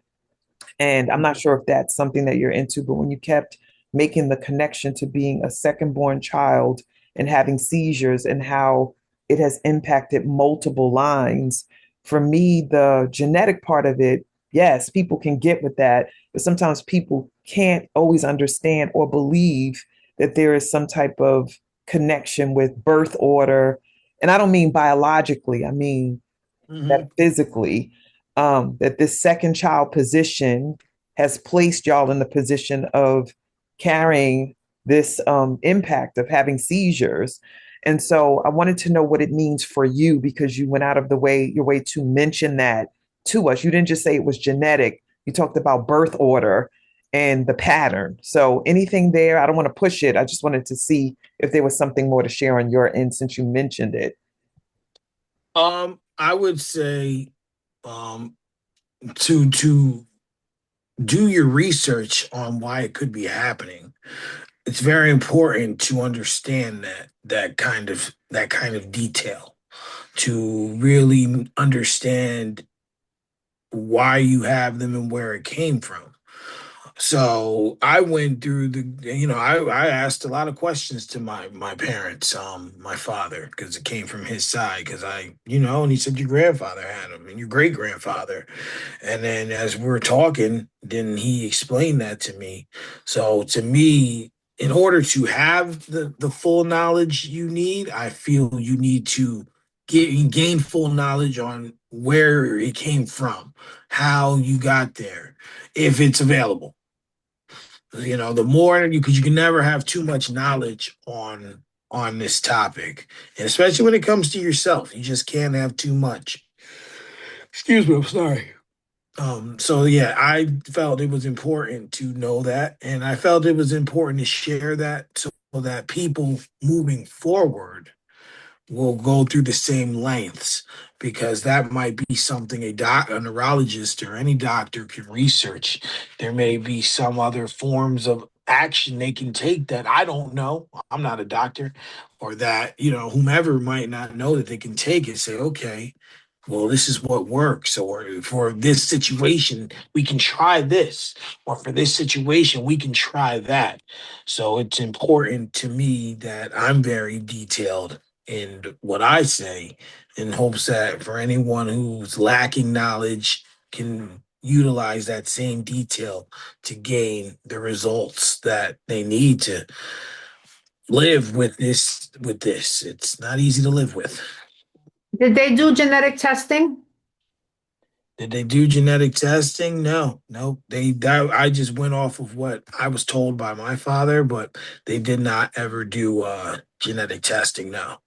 And I'm not sure if that's something that you're into, but when you kept making the connection to being a second born child and having seizures and how it has impacted multiple lines, for me, the genetic part of it, yes, people can get with that, but sometimes people can't always understand or believe that there is some type of connection with birth order. And I don't mean biologically, I mean that physically, that this second child position has placed y'all in the position of carrying this impact of having seizures. And so I wanted to know what it means for you, because you went out of your way to mention that to us. You didn't just say it was genetic. You talked about birth order and the pattern. So anything there, I don't want to push it. I just wanted to see if there was something more to share on your end since you mentioned it. I would say to do your research on why it could be happening. It's very important to understand that kind of detail, to really understand why you have them and where it came from. So I went through I asked a lot of questions to my parents, my father, because it came from his side, because and he said your grandfather had them and your great grandfather. And then as we're talking, then he explained that to me. So to me, in order to have the full knowledge you need, I feel you need to gain full knowledge on where it came from, how you got there, if it's available. The more because you can never have too much knowledge on this topic, and especially when it comes to yourself, you just can't have too much. Excuse me, I'm sorry. So yeah, I felt it was important to know that, and I felt it was important to share that so that people moving forward will go through the same lengths, because that might be something a neurologist or any doctor can research. There may be some other forms of action they can take that I don't know. I'm not a doctor, or that, whomever might not know that they can take it, say, okay, well, this is what works, or for this situation, we can try this, or for this situation, we can try that. So it's important to me that I'm very detailed in what I say, in hopes that for anyone who's lacking knowledge can utilize that same detail to gain the results that they need to live with this. It's not easy to live with. Did they do genetic testing? Did they do genetic testing? No. I just went off of what I was told by my father, but they did not ever do genetic testing. No.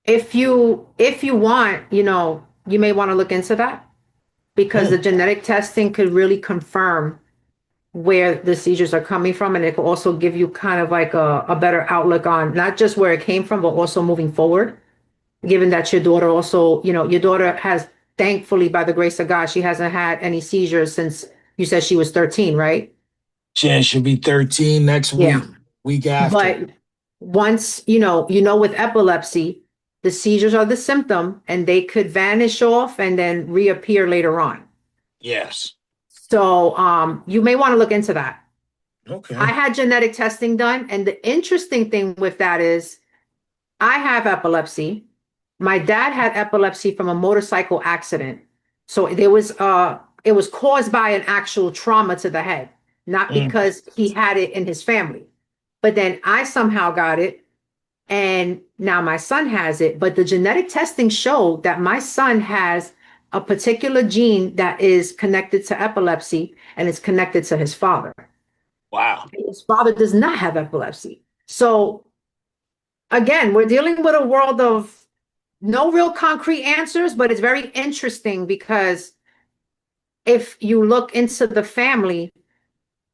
If you want, you may want to look into that, because the genetic testing could really confirm where the seizures are coming from, and it could also give you kind of like a better outlook on not just where it came from, but also moving forward. Given that your daughter also, your daughter has, thankfully, by the grace of God, she hasn't had any seizures since You said she was 13, right? Jen should be 13 next Yeah. week after. But once, with epilepsy, the seizures are the symptom and they could vanish off and then reappear later on. Yes. So you may want to look into that. Okay. I had genetic testing done, and the interesting thing with that is I have epilepsy. My dad had epilepsy from a motorcycle accident. So it was caused by an actual trauma to the head, not because he had it in his family. But then I somehow got it, and now my son has it. But the genetic testing showed that my son has a particular gene that is connected to epilepsy and is connected to his father. Wow. His father does not have epilepsy. So again, we're dealing with a world of no real concrete answers, but it's very interesting because if you look into the family,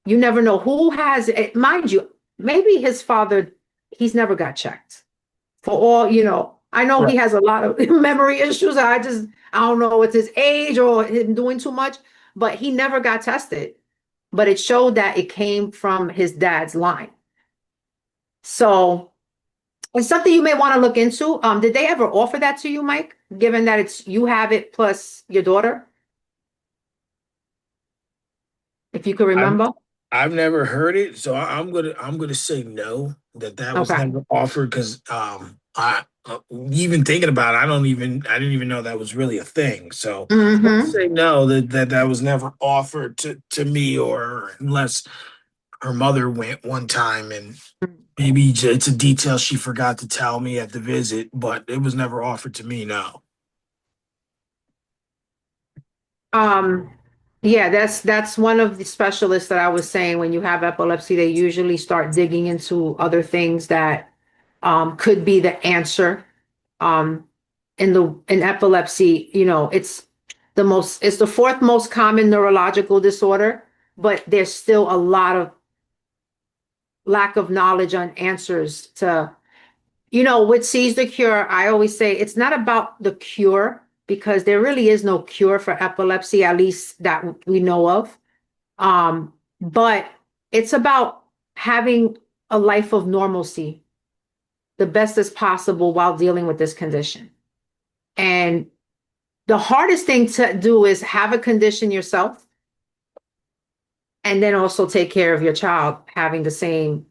you never know who has it. Mind you, maybe his father, he's never got checked. For all, I know he has a lot of memory issues. I don't know it's his age or him doing too much, but he never got tested. But it showed that it came from his dad's line. So it's something you may want to look into. Did they ever offer that to you, Mike? Given that you have it plus your daughter? If you could remember. I've never heard it, so I'm gonna say no, that was Okay. never offered, because I even thinking about it, I didn't even know that was really a thing. So I'm gonna say no, that was never offered to me, or unless her mother went one time and maybe it's a detail she forgot to tell me at the visit, but it was never offered to me. No. Yeah, that's one of the specialists that I was saying. When you have epilepsy, they usually start digging into other things that could be the answer. Um, in epilepsy, it's the fourth most common neurological disorder, but there's still a lot of lack of knowledge on answers to, with Seize the Cure. I always say it's not about the cure, because there really is no cure for epilepsy, at least that we know of. But it's about having a life of normalcy, the best as possible while dealing with this condition. And the hardest thing to do is have a condition yourself and then also take care of your child having the same,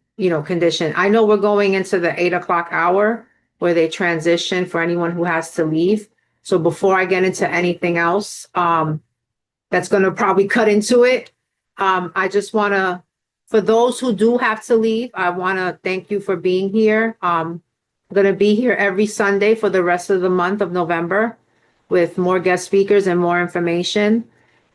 condition. I know we're going into the 8 o'clock hour where they transition for anyone who has to leave. So before I get into anything else, that's going to probably cut into it. I just want to, for those who do have to leave, I want to thank you for being here. I'm going to be here every Sunday for the rest of the month of November with more guest speakers and more information.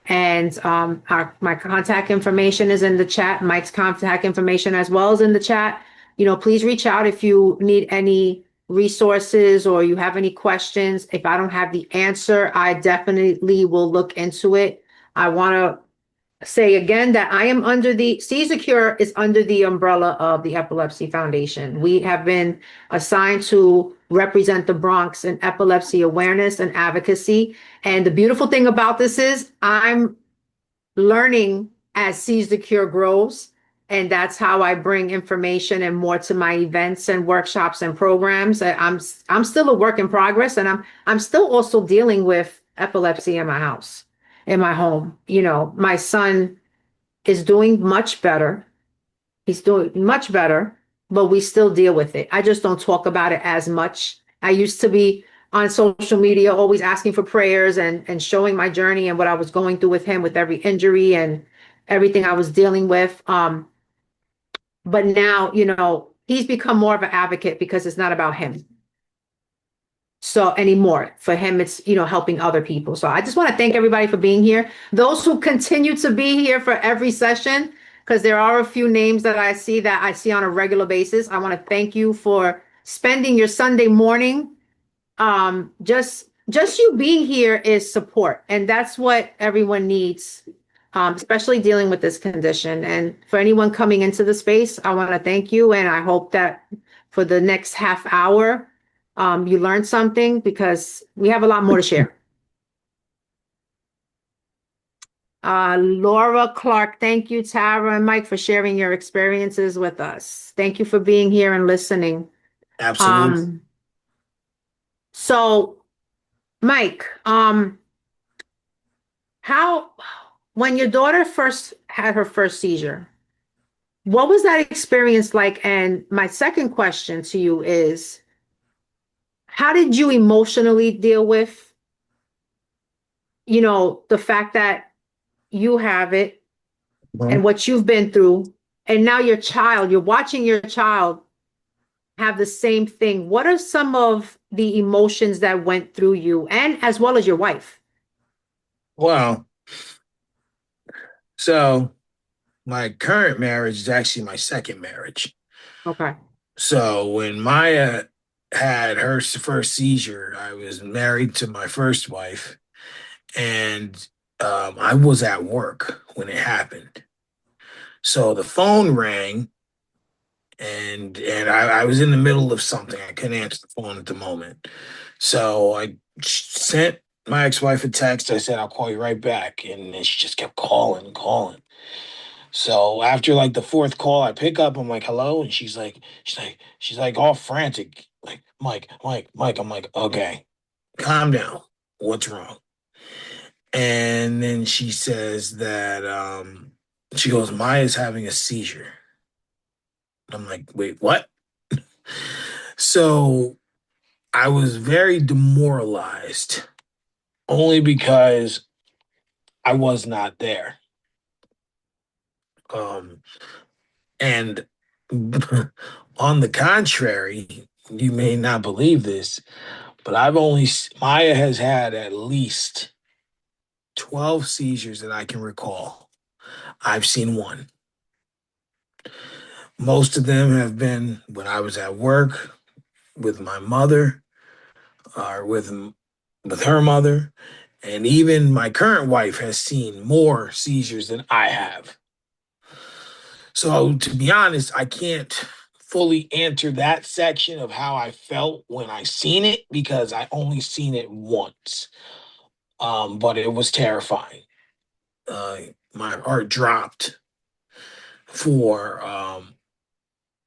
And my contact information is in the chat. Mike's contact information as well is in the chat. Please reach out if you need any resources or you have any questions. If I don't have the answer, I definitely will look into it. I want to say again that I am under the Seize the Cure is under the umbrella of the Epilepsy Foundation. We have been assigned to represent the Bronx in epilepsy awareness and advocacy. And the beautiful thing about this is I'm learning as Seize the Cure grows. And that's how I bring information and more to my events and workshops and programs. I'm still a work in progress, and I'm still also dealing with epilepsy in my house, in my home. My son is doing much better. He's doing much better, but we still deal with it. I just don't talk about it as much. I used to be on social media, always asking for prayers and showing my journey and what I was going through with him, with every injury and everything I was dealing with. But now, he's become more of an advocate because it's not about him. So anymore, for him, it's, helping other people. So I just want to thank everybody for being here. Those who continue to be here for every session, because there are a few names that I see on a regular basis. I want to thank you for spending your Sunday morning. Just you being here is support. And that's what everyone needs, especially dealing with this condition. And for anyone coming into the space, I want to thank you. And I hope that for the next half hour, you learned something, because we have a lot more to share. Laura Clark, thank you, Tara and Mike, for sharing your experiences with us. Thank you for being here and listening. Absolutely. So, Mike, how, when your daughter first had her first seizure, what was that experience like? And my second question to you is, how did you emotionally deal with, the fact that you have it and what you've been through, and now you're watching your child have the same thing. What are some of the emotions that went through you and as well as your wife? Well, so my current marriage is actually my second marriage. Okay. So when Maya had her first seizure, I was married to my first wife, and I was at work when it happened. So the phone rang, and I was in the middle of something. I couldn't answer the phone at the moment. So I sent my ex-wife a text. I said, I'll call you right back. And then she just kept calling and calling. So after like the fourth call, I pick up. I'm like, hello. And she's like all frantic. Like, Mike, Mike, Mike. I'm like, okay, calm down. What's wrong? And then she says that she goes, Maya's having a seizure. I'm like, wait, what? So I was very demoralized only because I was not there. Um, and on the contrary, you may not believe this, but Maya has had at least 12 seizures that I can recall. I've seen one. Most of them have been when I was at work with my mother or with her mother. And even my current wife has seen more seizures than I have. So to be honest, I can't fully answer that section of how I felt when I seen it because I only seen it once. But it was terrifying. Uh, my heart dropped for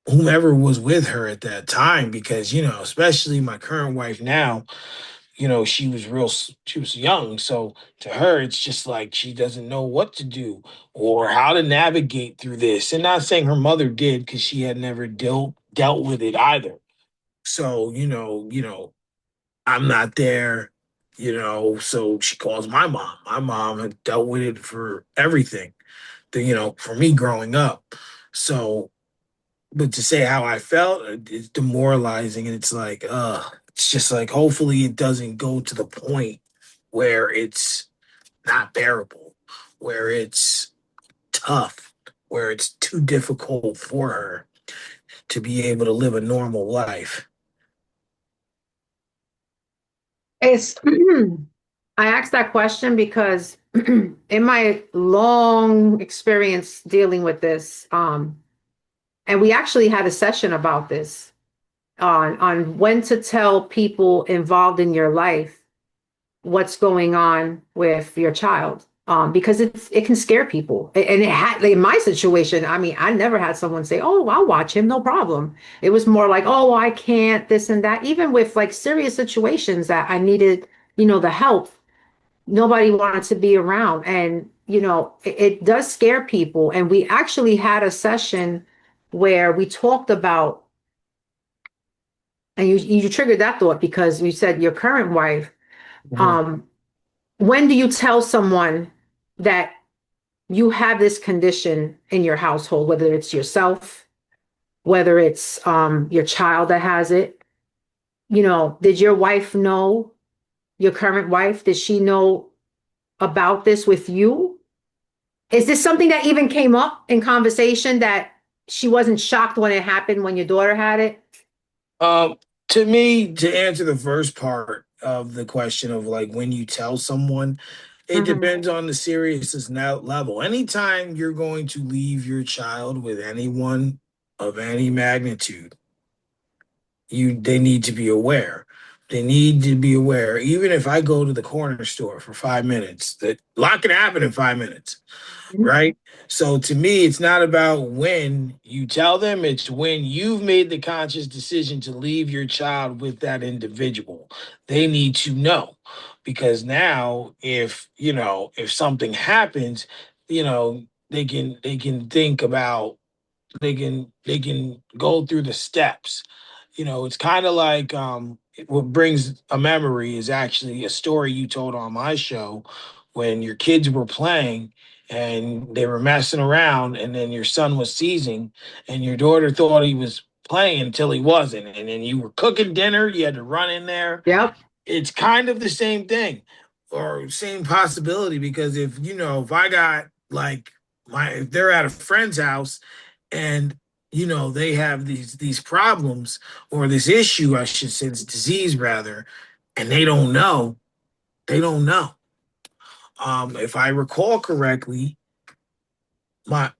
whomever was with her at that time because, especially my current wife now, she was young. So to her, it's just like she doesn't know what to do or how to navigate through this. And not saying her mother did because she had never dealt with it either. So, I'm not there, so she calls my mom. My mom had dealt with it for everything, for me growing up. So, but to say how I felt, it's demoralizing. And it's just like, hopefully it doesn't go to the point where it's not bearable, where it's tough, where it's too difficult for her to be able to live a normal life. It's I asked that question because in my long experience dealing with this, and we actually had a session about this on when to tell people involved in your life what's going on with your child. Because it can scare people. And it had like, in my situation, I mean, I never had someone say, "Oh, I'll watch him, no problem." It was more like, "Oh, I can't," this and that. Even with like serious situations that I needed, the help, nobody wanted to be around. And, it does scare people. And we actually had a session where we talked about, and you triggered that thought because you said your current wife, Mhm. um, when do you tell someone that you have this condition in your household, whether it's yourself, whether it's your child that has it? Did your wife know, your current wife, did she know about this with you? Is this something that even came up in conversation that she wasn't shocked when it happened when your daughter had it? Um, to me, to answer the first part of the question of like when you tell someone, it Mhm. depends on the seriousness level. Anytime you're going to leave your child with anyone of any magnitude, they need to be aware. They need to be aware. Even if I go to the corner store for 5 minutes, that a lot can happen in 5 minutes, right? So to me, it's not about when you tell them, it's when you've made the conscious decision to leave your child with that individual. They need to know because now if something happens, they can think about they can go through the steps. It's kind of like what brings a memory is actually a story you told on my show when your kids were playing and they were messing around and then your son was seizing and your daughter thought he was playing until he wasn't, and then you were cooking dinner, you had to run in there. Yep. It's kind of the same thing or same possibility because if I got like if they're at a friend's house and they have these problems or this issue, I should say, this disease rather, and they don't know. If I recall correctly, my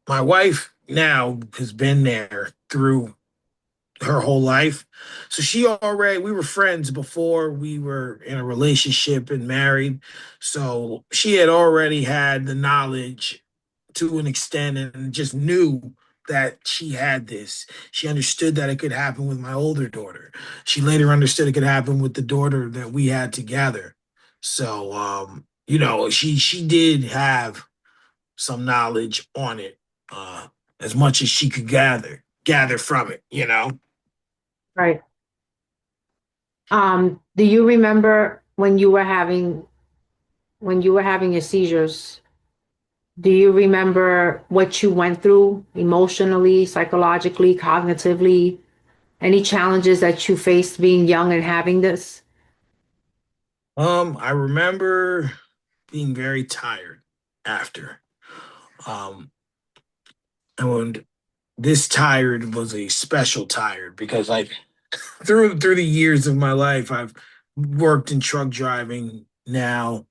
my wife now has been there through her whole life. So we were friends before we were in a relationship and married. So she had already had the knowledge to an extent and just knew that she had this. She understood that it could happen with my older daughter. She later understood it could happen with the daughter that we had together. So she did have some knowledge on it, as much as she could gather from it. Right. Do you remember when you were having your seizures? Do you remember what you went through emotionally, psychologically, cognitively? Any challenges that you faced being young and having this? I remember being very tired after. Um, and this tired was a special tired because like through the years of my life, I've worked in truck driving now,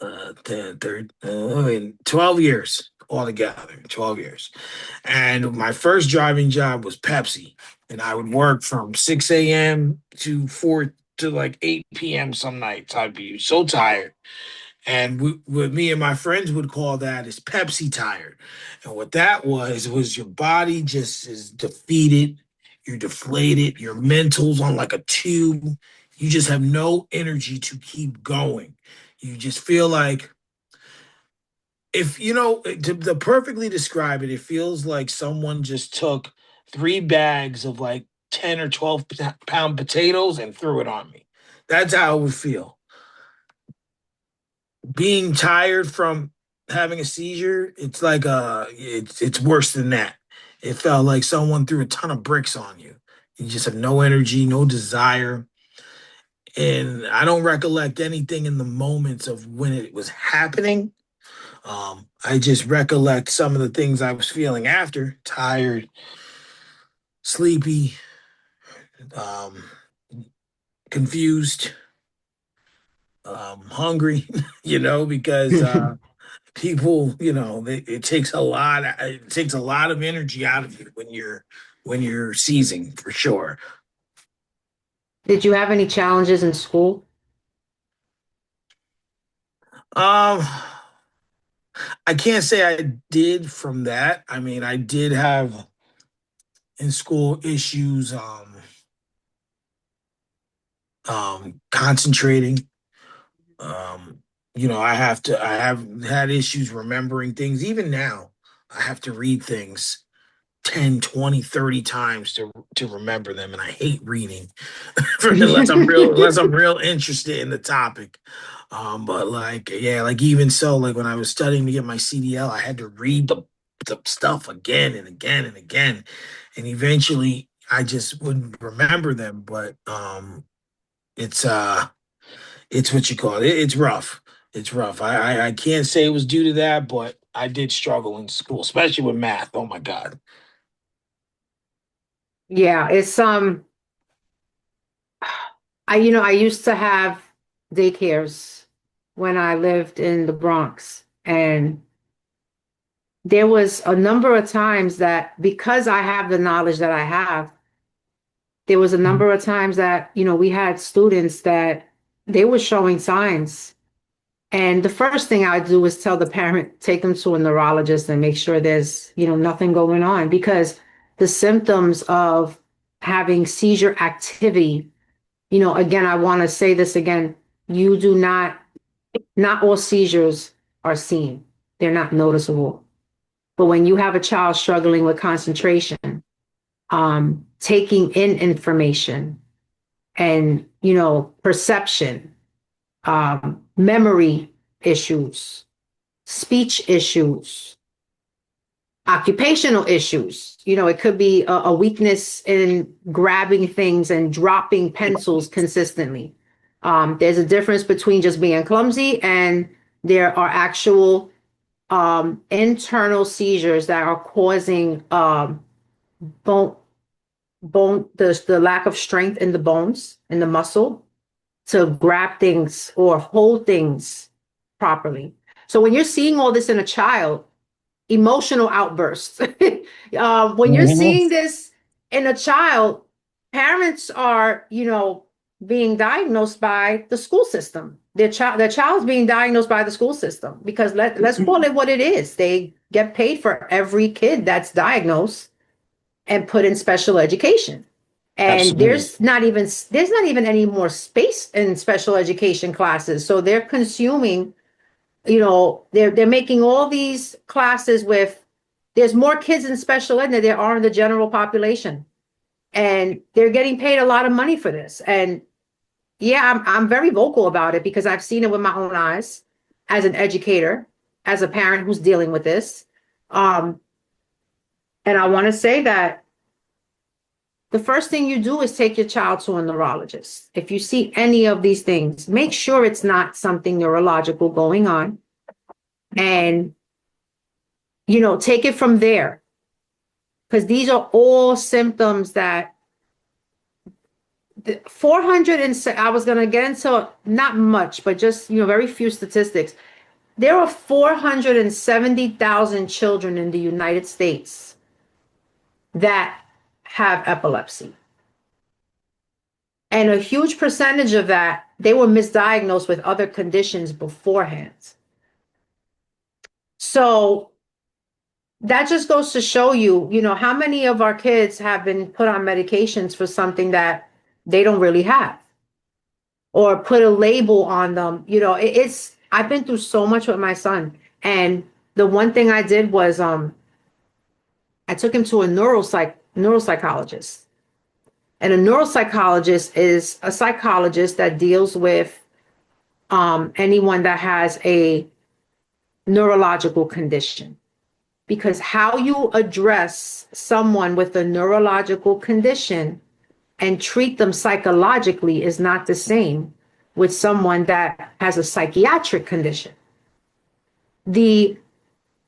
12 years altogether, 12 years. And my first driving job was Pepsi. And I would work from 6 a.m. to like 8 p.m. some nights. I'd be so tired. And what me and my friends would call that is Pepsi tired. And what that was your body just is defeated, you're deflated, your mental's on like a tube. You just have no energy to keep going. You just feel like if to perfectly describe it, it feels like someone just took 3 bags of like 10 or 12 pound potatoes and threw it on me. That's how it would feel. Being tired from having a seizure, it's worse than that. It felt like someone threw a ton of bricks on you. You just have no energy, no desire. And I don't recollect anything in the moments of when it was happening. I just recollect some of the things I was feeling after: tired, sleepy, um, confused, hungry, because people, it takes a lot of energy out of you when you're seizing for sure. Did you have any challenges in school? Um, I can't say I did from that. I mean, I did have in school issues, concentrating. Um, I have had issues remembering things. Even now, I have to read things 10, 20, 30 times to remember them. And I hate reading unless I'm real interested in the topic. But like, yeah, like even so, like when I was studying to get my CDL, I had to read the stuff again and again and again. And eventually I just wouldn't remember them. But it's it's what you call it. It's rough. It's rough. I can't say it was due to that, but I did struggle in school, especially with math. Oh my God. Yeah, it's I used to have daycares when I lived in the Bronx, and there was a number of times that because I have the knowledge that I have, there was a number of times that, we had students that they were showing signs. And the first thing I do is tell the parent, take them to a neurologist and make sure there's, nothing going on, because the symptoms of having seizure activity, again, I want to say this again, you do not all seizures are seen. They're not noticeable. But when you have a child struggling with concentration, taking in information and, perception, memory issues, speech issues, occupational issues. It could be a weakness in grabbing things and dropping pencils consistently. There's a difference between just being clumsy, and there are actual internal seizures that are causing bone the lack of strength in the bones, in the muscle, to grab things or hold things properly. So when you're seeing all this in a child, emotional outbursts, when you're seeing this in a child, parents are, being diagnosed by the school system. Their child's being diagnosed by the school system, because let's call it what it is. They get paid for every kid that's diagnosed and put in special education. And Absolutely. there's not even any more space in special education classes. So they're consuming, they're making all these classes with, there's more kids in special ed than there are in the general population. And they're getting paid a lot of money for this. And yeah, I'm very vocal about it because I've seen it with my own eyes as an educator, as a parent who's dealing with this. And I want to say that the first thing you do is take your child to a neurologist. If you see any of these things, make sure it's not something neurological going on. And, take it from there. Because these are all symptoms that 400 and I was going to get into not much, but just, very few statistics. There are 470,000 children in the United States that have epilepsy. And a huge percentage of that, they were misdiagnosed with other conditions beforehand. So that just goes to show you, how many of our kids have been put on medications for something that they don't really have, or put a label on them. I've been through so much with my son. And the one thing I did was, I took him to a neuropsychologist. And a neuropsychologist is a psychologist that deals with anyone that has a neurological condition. Because how you address someone with a neurological condition and treat them psychologically is not the same with someone that has a psychiatric condition. The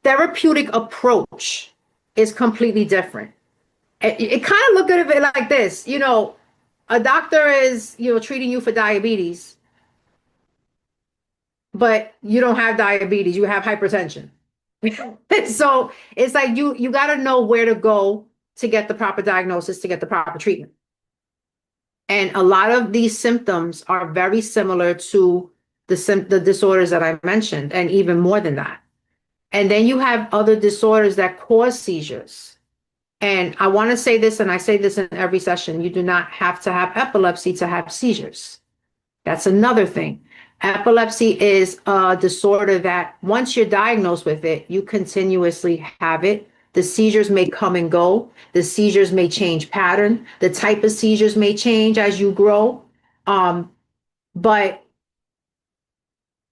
therapeutic approach is completely different. It kind of look at it like this, a doctor is, treating you for diabetes, but you don't have diabetes, you have hypertension. So it's like you got to know where to go to get the proper diagnosis, to get the proper treatment. And a lot of these symptoms are very similar to the disorders that I mentioned, and even more than that. And then you have other disorders that cause seizures. And I want to say this, and I say this in every session, you do not have to have epilepsy to have seizures. That's another thing. Epilepsy is a disorder that once you're diagnosed with it, you continuously have it. The seizures may come and go. The seizures may change pattern. The type of seizures may change as you grow. But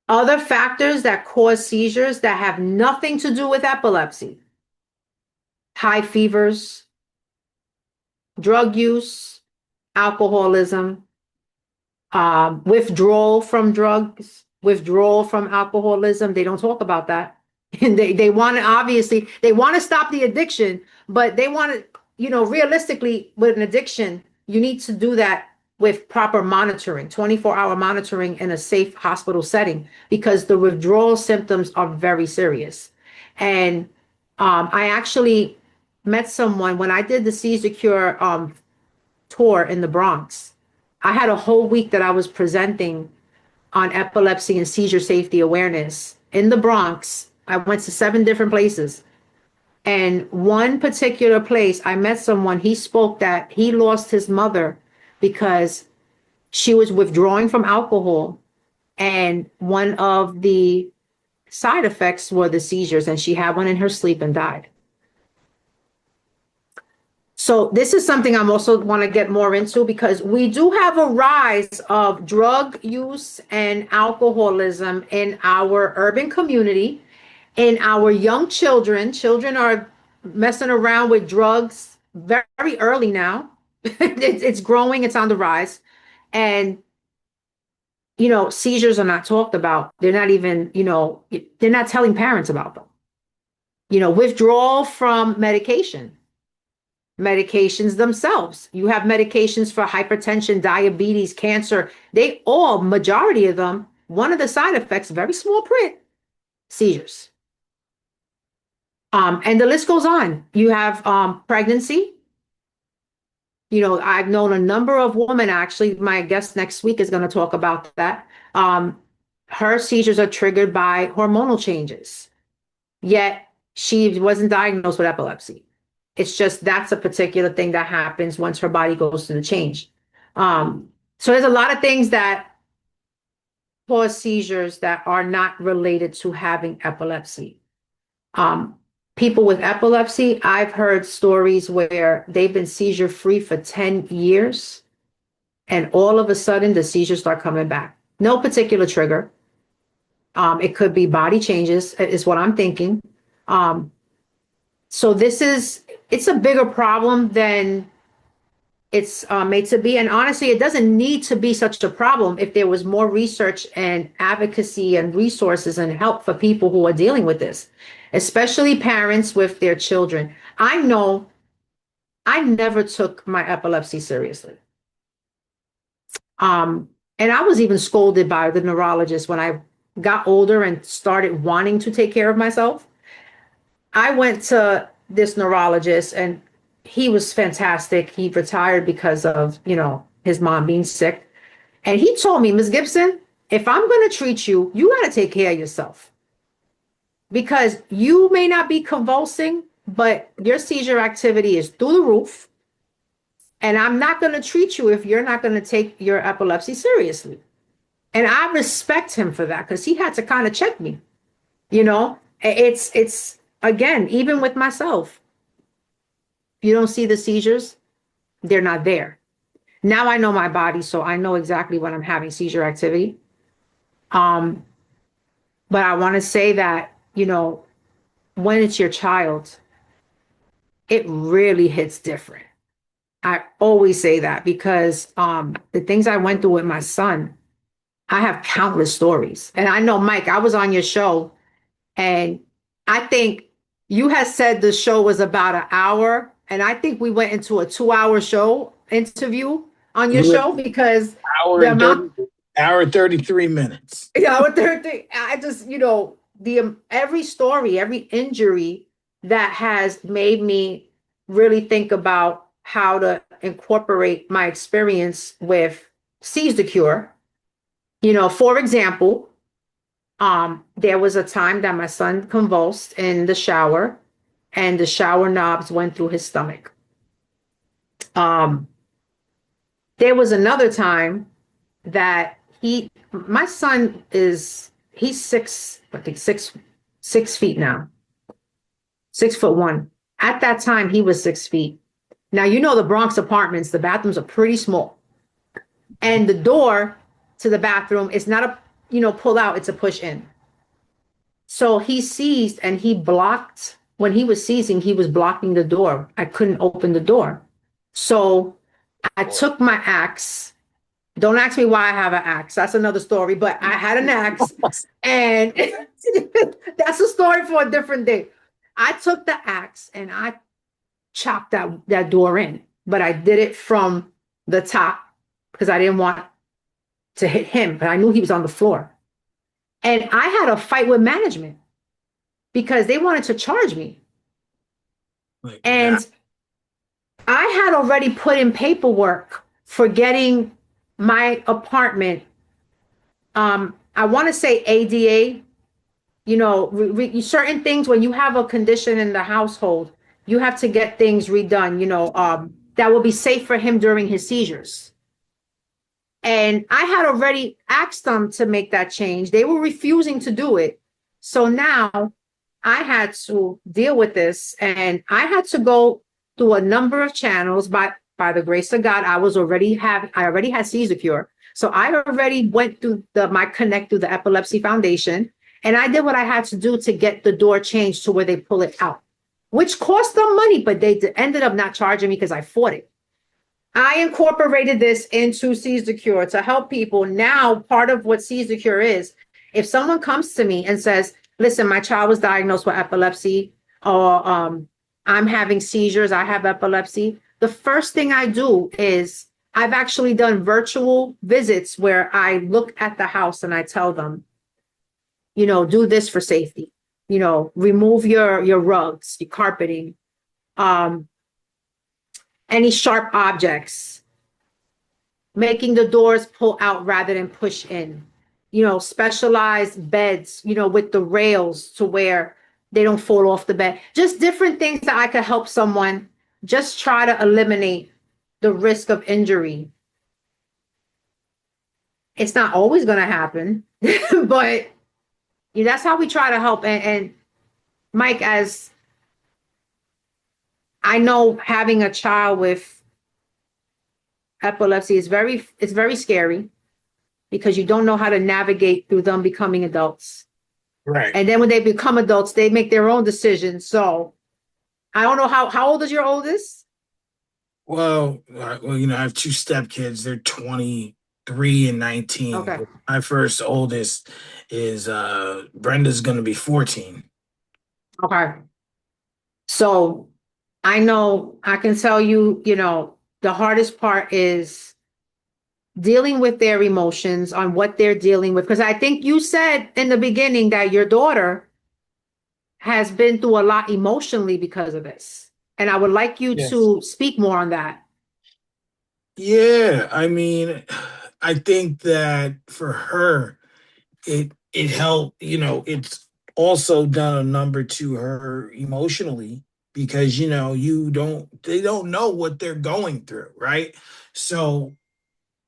other factors that cause seizures that have nothing to do with epilepsy: high fevers, drug use, alcoholism, withdrawal from drugs, withdrawal from alcoholism. They don't talk about that. And they want to, obviously, they want to stop the addiction, but they want to, realistically, with an addiction, you need to do that with proper monitoring, 24-hour monitoring in a safe hospital setting, because the withdrawal symptoms are very serious. And I actually met someone when I did the Seizure Cure tour in the Bronx. I had a whole week that I was presenting on epilepsy and seizure safety awareness in the Bronx. I went to 7 different places. And one particular place, I met someone, he spoke that he lost his mother because she was withdrawing from alcohol. And one of the side effects were the seizures, and she had one in her sleep and died. So this is something I'm also want to get more into, because we do have a rise of drug use and alcoholism in our urban community, in our young children. Children are messing around with drugs very early now. It's growing, it's on the rise. And, seizures are not talked about. They're not even, they're not telling parents about them. Withdrawal from medications themselves. You have medications for hypertension, diabetes, cancer. Majority of them, one of the side effects, very small print, seizures. And the list goes on. You have pregnancy. I've known a number of women, actually, my guest next week is going to talk about that. Her seizures are triggered by hormonal changes, yet she wasn't diagnosed with epilepsy. It's just that's a particular thing that happens once her body goes through the change. So there's a lot of things that cause seizures that are not related to having epilepsy. People with epilepsy, I've heard stories where they've been seizure free for 10 years, and all of a sudden the seizures start coming back. No particular trigger. It could be body changes, is what I'm thinking. So it's a bigger problem than it's made to be. And honestly, it doesn't need to be such a problem if there was more research and advocacy and resources and help for people who are dealing with this, especially parents with their children. I know I never took my epilepsy seriously. And I was even scolded by the neurologist when I got older and started wanting to take care of myself. I went to this neurologist, and he was fantastic. He retired because of, his mom being sick. And he told me, Ms. Gibson, if I'm going to treat you, you got to take care of yourself, because you may not be convulsing, but your seizure activity is through the roof. And I'm not going to treat you if you're not going to take your epilepsy seriously. And I respect him for that, because he had to kind of check me. It's again, even with myself, if you don't see the seizures, they're not there. Now I know my body, so I know exactly when I'm having seizure activity. But I want to say that, when it's your child, it really hits different. I always say that because the things I went through with my son, I have countless stories. And I know, Mike, I was on your show, and I think you had said the show was about an hour, and I think we went into a 2-hour show interview on your show, because hour and 33 minutes. Hour 30. I just, every story, every injury that has made me really think about how to incorporate my experience with Seize the Cure. For example, there was a time that my son convulsed in the shower, and the shower knobs went through his stomach. There was another time that my son he's 6 feet now, 6'1". At that time, he was 6 feet. Now, the Bronx apartments, the bathrooms are pretty small, and the door to the bathroom is not a, pull out, it's a push in. So he seized, and when he was seizing, he was blocking the door. I couldn't open the door. So I took my axe. Don't ask me why I have an axe. That's another story, but I had an axe, and that's a story for a different day. I took the axe and I chopped that door in, but I did it from the top because I didn't want to hit him, but I knew he was on the floor. And I had a fight with management because they wanted to charge me. And I had already put in paperwork for getting my apartment. I want to say ADA, certain things when you have a condition in the household, you have to get things redone, that will be safe for him during his seizures. And I had already asked them to make that change. They were refusing to do it. So now I had to deal with this, and I had to go through a number of channels. By the grace of God, I already had seizure cure. So I already went through my connect through the Epilepsy Foundation, and I did what I had to do to get the door changed to where they pull it out, which cost them money, but they ended up not charging me because I fought it. I incorporated this into Seizure Cure to help people. Now, part of what Seizure Cure is, if someone comes to me and says, listen, my child was diagnosed with epilepsy, or I'm having seizures, I have epilepsy, the first thing I do is I've actually done virtual visits where I look at the house and I tell them, do this for safety, remove your rugs, your carpeting, any sharp objects, making the doors pull out rather than push in, specialized beds, with the rails to where they don't fall off the bed, just different things that I could help someone just try to eliminate the risk of injury. It's not always going to happen, but that's how we try to help. And Mike, as I know, having a child with epilepsy is very scary because you don't know how to navigate through them becoming adults. Right. And then when they become adults, they make their own decisions. So I don't know how old is your oldest? Well, I have two stepkids. They're 23 and 19. Okay. My first oldest is Brenda's going to be 14. Okay. So I know I can tell you, the hardest part is dealing with their emotions on what they're dealing with. Because I think you said in the beginning that your daughter has been through a lot emotionally because of this. And I would like you Yes. to speak more on that. Yeah, I mean, I think that for her, it helped, it's also done a number to her emotionally because they don't know what they're going through, right? So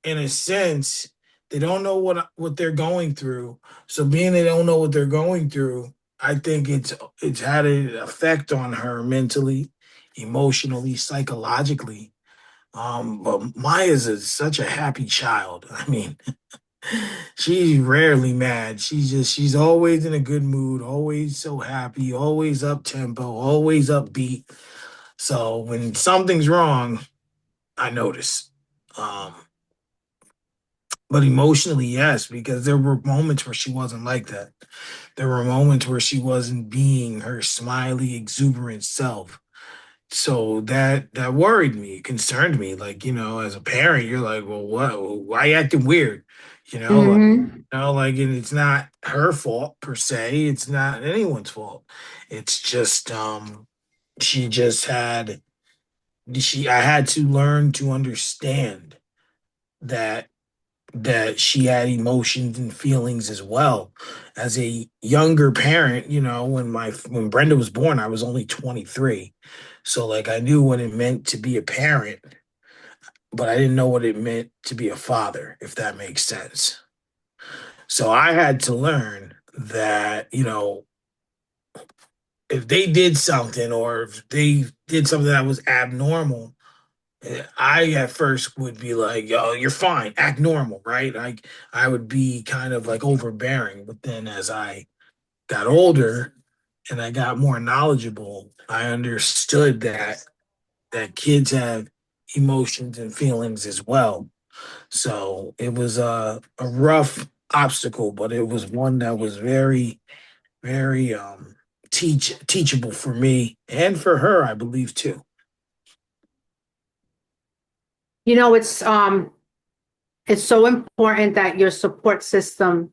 in a sense, they don't know what they're going through. So being they don't know what they're going through, I think it's had an effect on her mentally, emotionally, psychologically. But Maya's such a happy child. I mean, she's rarely mad. She's always in a good mood, always so happy, always up tempo, always upbeat. So when something's wrong, I notice. Um, but emotionally, yes, because there were moments where she wasn't like that. There were moments where she wasn't being her smiley, exuberant self. So that worried me, concerned me. Like, as a parent, you're like, well, what? Why you acting weird? Mm-hmm. And it's not her fault per se. It's not anyone's fault. It's just she just had I had to learn to understand that she had emotions and feelings as well. As a younger parent, when Brenda was born, I was only 23. So like I knew what it meant to be a parent, but I didn't know what it meant to be a father, if that makes sense. So I had to learn that, if they did something or if they did something that was abnormal, I at first would be like, "Yo, you're fine, act normal," right? Like I would be kind of like overbearing. But then as I got older and I got more knowledgeable, I understood that kids have emotions and feelings as well. So it was a rough obstacle, but it was one that was very, very teachable for me and for her, I believe too. It's so important that your support system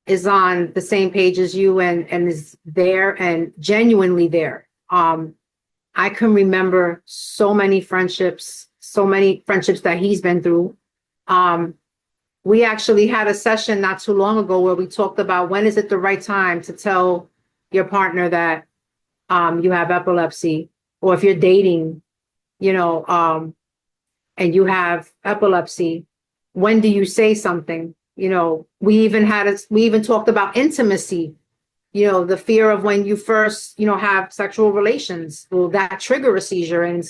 is on the same page as you and is there and genuinely there. I can remember so many friendships that he's been through. We actually had a session not too long ago where we talked about when is it the right time to tell your partner that you have epilepsy, or if you're dating, and you have epilepsy, when do you say something? We even talked about intimacy, the fear of when you first, have sexual relations, will that trigger a seizure? And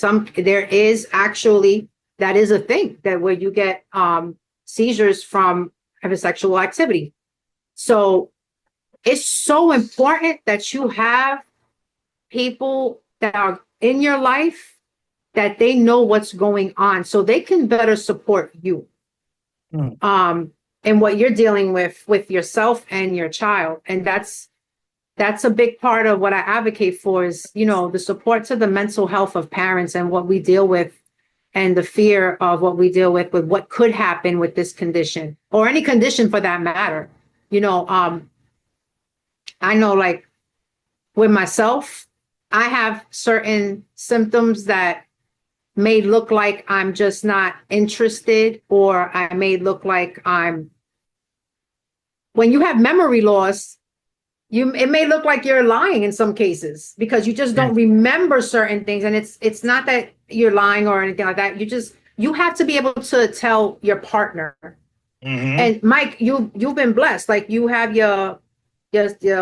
that is a thing that where you get seizures from having sexual activity. So it's so important that you have people that are in your life that they know what's going on so they can better support you. And what you're dealing with yourself and your child. And that's a big part of what I advocate for is, the support to the mental health of parents and what we deal with, and the fear of what we deal with what could happen with this condition, or any condition for that matter. I know, like, with myself, I have certain symptoms that may look like I'm just not interested, or I may look like when you have memory loss, it may look like you're lying in some cases because you just don't remember certain things. And it's not that you're lying or anything like that. You have to be able to tell your partner. Mm-hmm. And Mike, you've been blessed. Like, you have your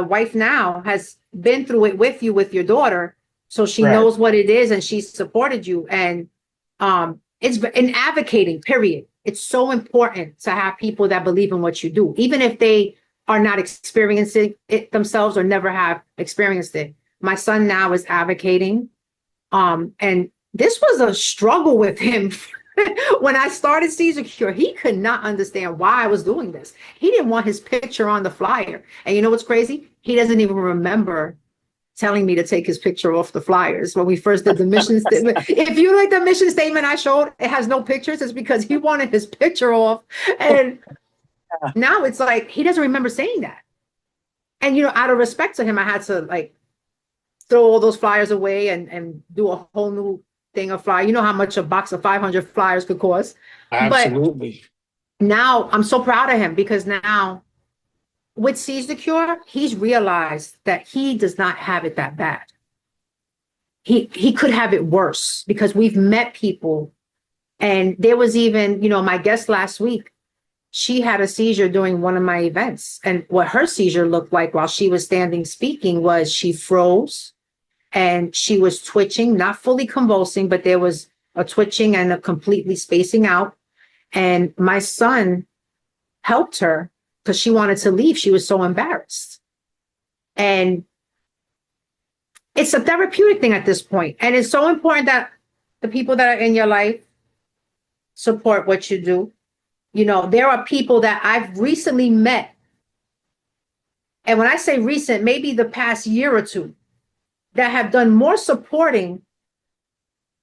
wife now has been through it with you, with your daughter. So she knows what it is, and she's supported you. And it's in advocating, period. It's so important to have people that believe in what you do, even if they are not experiencing it themselves or never have experienced it. My son now is advocating. And this was a struggle with him. When I started Seizure Cure, he could not understand why I was doing this. He didn't want his picture on the flyer. And you know what's crazy? He doesn't even remember telling me to take his picture off the flyers when we first did the mission statement. If you like the mission statement I showed, it has no pictures. It's because he wanted his picture off. And now it's like, he doesn't remember saying that. And, out of respect to him, I had to, like, throw all those flyers away and do a whole new thing of flyer. You know how much a box of 500 flyers could cost. Absolutely. But now I'm so proud of him, because now with Seize the Cure, he's realized that he does not have it that bad. He could have it worse, because we've met people. And there was even, my guest last week, she had a seizure during one of my events. And what her seizure looked like while she was standing speaking was she froze and she was twitching, not fully convulsing, but there was a twitching and a completely spacing out. And my son helped her because she wanted to leave. She was so embarrassed. And it's a therapeutic thing at this point. And it's so important that the people that are in your life support what you do. There are people that I've recently met. And when I say recent, maybe the past year or two, that have done more supporting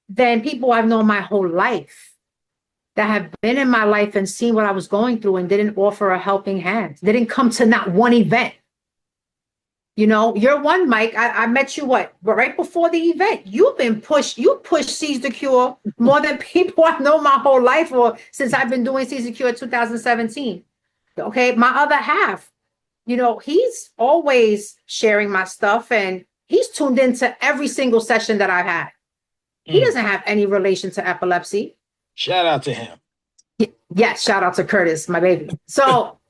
than people I've known my whole life, that have been in my life and seen what I was going through and didn't offer a helping hand. They didn't come to not one event. You're one, Mike. I met you right before the event. You pushed Seize the Cure more than people I've known my whole life, or since I've been doing Seize the Cure 2017. Okay, my other half, he's always sharing my stuff, and he's tuned into every single session that I've had. He doesn't have any relation to epilepsy. Shout out to him. Yes, shout out to Curtis, my baby. So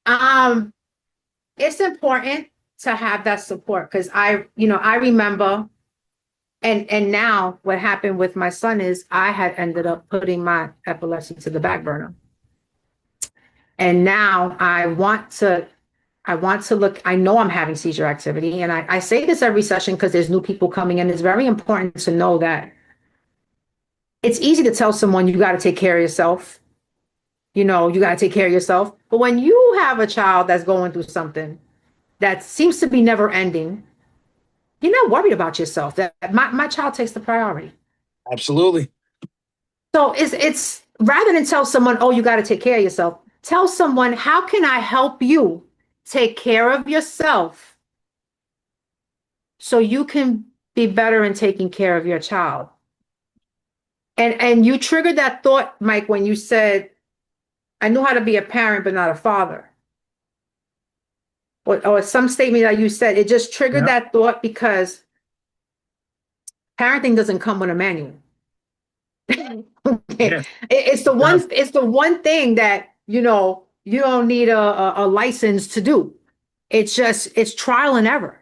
it's important to have that support, because I remember, and now what happened with my son is I had ended up putting my epilepsy to the back burner. And now I want to look, I know I'm having seizure activity. And I say this every session because there's new people coming in. It's very important to know that it's easy to tell someone you got to take care of yourself. You got to take care of yourself. But when you have a child that's going through something that seems to be never ending, you're not worried about yourself. That my child takes the priority. Absolutely. So it's rather than tell someone, oh, you got to take care of yourself, tell someone, how can I help you take care of yourself so you can be better in taking care of your child. And you triggered that thought, Mike, when you said, I knew how to be a parent, but not a father. Or some statement that you said, it just triggered that thought because parenting doesn't come with a manual. Okay. Yeah. It's the one thing that, you don't need a license to do. It's trial and error.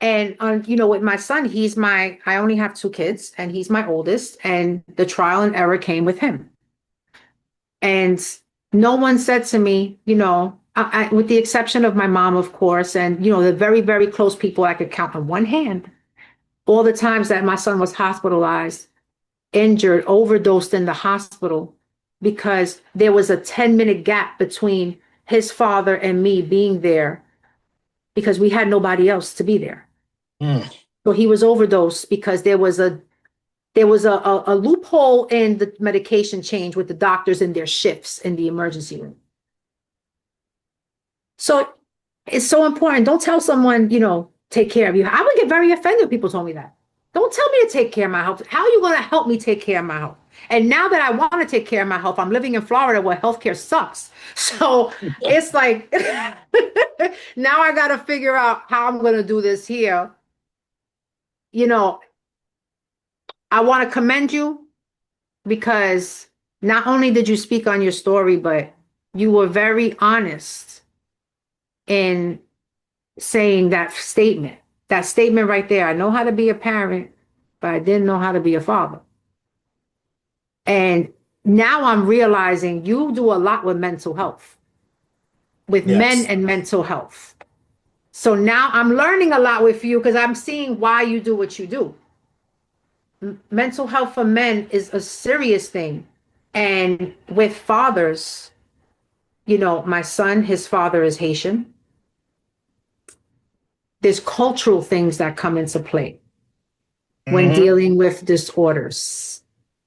And with my son, I only have 2 kids and he's my oldest, and the trial and error came with him. And no one said to me, with the exception of my mom, of course, and, the very, very close people I could count on one hand, all the times that my son was hospitalized, injured, overdosed in the hospital, because there was a 10-minute gap between his father and me being there because we had nobody else to be there. So he was overdosed because there was a loophole in the medication change with the doctors in their shifts in the emergency room. So it's so important. Don't tell someone, take care of you. I would get very offended if people told me that. Don't tell me to take care of my health. How are you going to help me take care of my health? And now that I want to take care of my health, I'm living in Florida where healthcare sucks. So it's like, now I got to figure out how I'm going to do this here. I want to commend you because not only did you speak on your story, but you were very honest in saying that statement. That statement right there. I know how to be a parent, but I didn't know how to be a father. And now I'm realizing you do a lot with mental health, with men and mental health. So now I'm learning a lot with you because I'm seeing why you do what you do. Mental health for men is a serious thing. And with fathers, my son, his father is Haitian. There's cultural things that come into play when dealing with disorders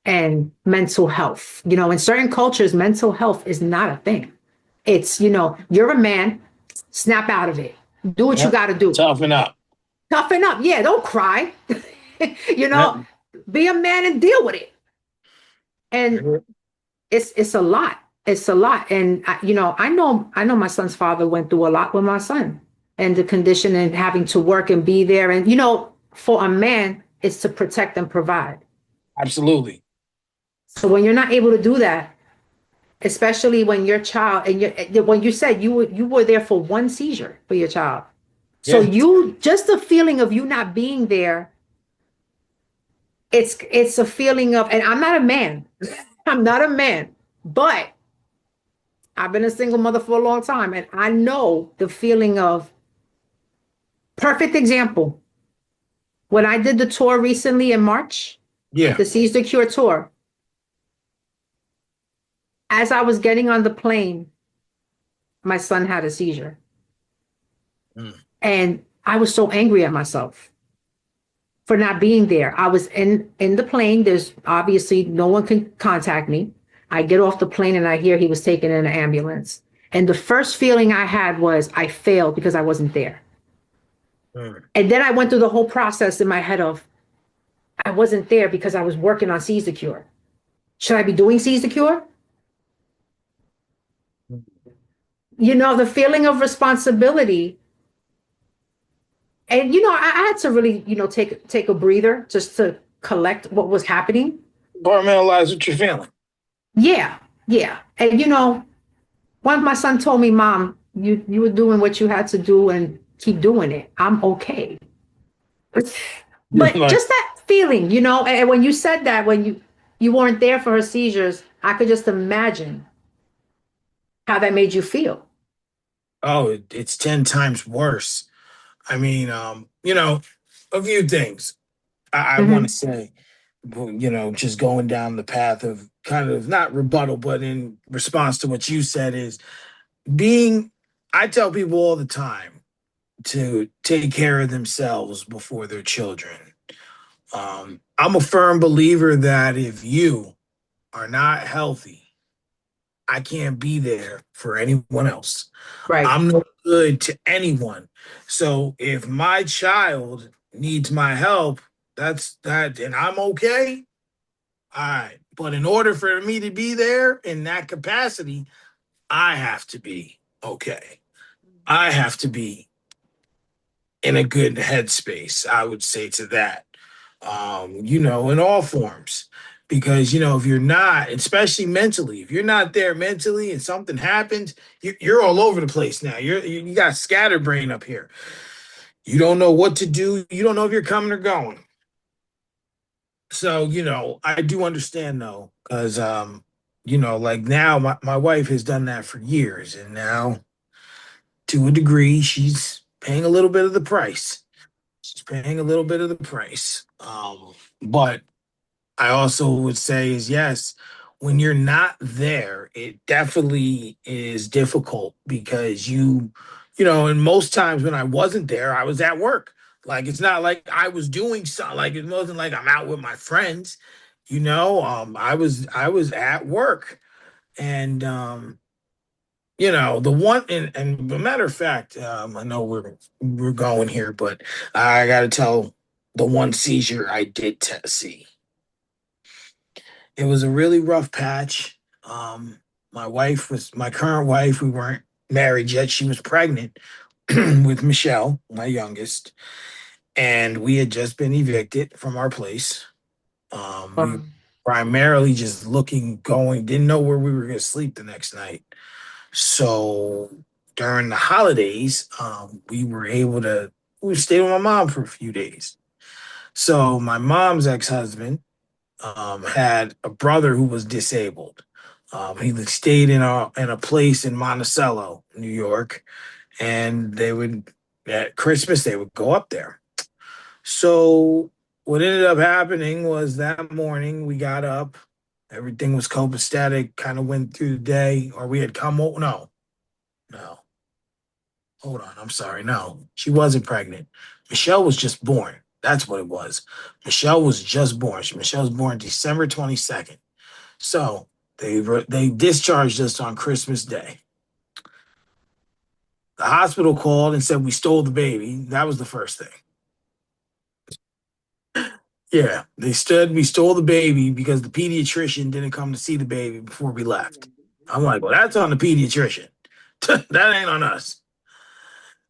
and mental health. In certain cultures, mental health is not a thing. It's, you're a man, snap out of it. Do what you got to do. Toughen up. Toughen up. Yeah, don't cry. Be a man and deal with it. And it's a lot. It's a lot. And, I know my son's father went through a lot with my son. And the condition and having to work and be there. And, for a man, it's to protect and provide. Absolutely. So when you're not able to do that, especially when your child, and when you said you were there for 1 seizure for your child. So just the feeling of you not being there, it's a feeling of, and I'm not a man. I'm not a man, but I've been a single mother for a long time. And I know the feeling of, perfect example. When I did the tour recently in March, the Seize the Cure tour, as I was getting on the plane, my son had a seizure. And I was so angry at myself for not being there. I was in the plane. There's obviously no one can contact me. I get off the plane and I hear he was taken in an ambulance. And the first feeling I had was I failed because I wasn't there. And then I went through the whole process in my head of, I wasn't there because I was working on Seize the Cure. Should I be doing Seize the Cure? The feeling of responsibility. And, I had to really, take a breather just to collect what was happening. Compartmentalize what you're feeling. Yeah. And, once my son told me, Mom, you were doing what you had to do and keep doing it. I'm okay. But just that feeling, and when you said that, when you weren't there for her seizures, I could just imagine how that made you feel. Oh, it's 10 times worse. I mean, a few things I want to say, just going down the path of kind of not rebuttal, but in response to what you said is I tell people all the time to take care of themselves before their children. I'm a firm believer that if you are not healthy, I can't be there for anyone else. Right. I'm no good to anyone. So if my child needs my help, that's that, and I'm okay. All right. But in order for me to be there in that capacity, I have to be okay. I have to be in a good headspace, I would say to that, in all forms. Because, if you're not, especially mentally, if you're not there mentally and something happens, you're all over the place now. You got scatterbrain up here. You don't know what to do. You don't know if you're coming or going. So, I do understand though, because, like now my wife has done that for years. And now, to a degree, she's paying a little bit of the price. She's paying a little bit of the price. But I also would say is yes, when you're not there, it definitely is difficult because and most times when I wasn't there, I was at work. Like it's not like I was doing something. Like it wasn't like I'm out with my friends. I was at work, and the one and a matter of fact, I know we're going here, but I got to tell the one seizure I did see. It was a really rough patch. My current wife. We weren't married yet. She was pregnant with Michelle, my youngest, and we had just been evicted from our place. We primarily just didn't know where we were going to sleep the next night. So during the holidays, we stayed with my mom for a few days. So my mom's ex-husband had a brother who was disabled. He stayed in a place in Monticello, New York, and they would at Christmas they would go up there. So what ended up happening was that morning we got up, everything was copacetic, kind of went through the day, or we had come. No, hold on, I'm sorry, no, she wasn't pregnant. Michelle was just born. That's what it was. Michelle was just born. Michelle was born December 22nd. So they discharged us on Christmas Day. The hospital called and said we stole the baby. That was the first thing. Yeah, we stole the baby because the pediatrician didn't come to see the baby before we left. I'm like, well, that's on the pediatrician. That ain't on us.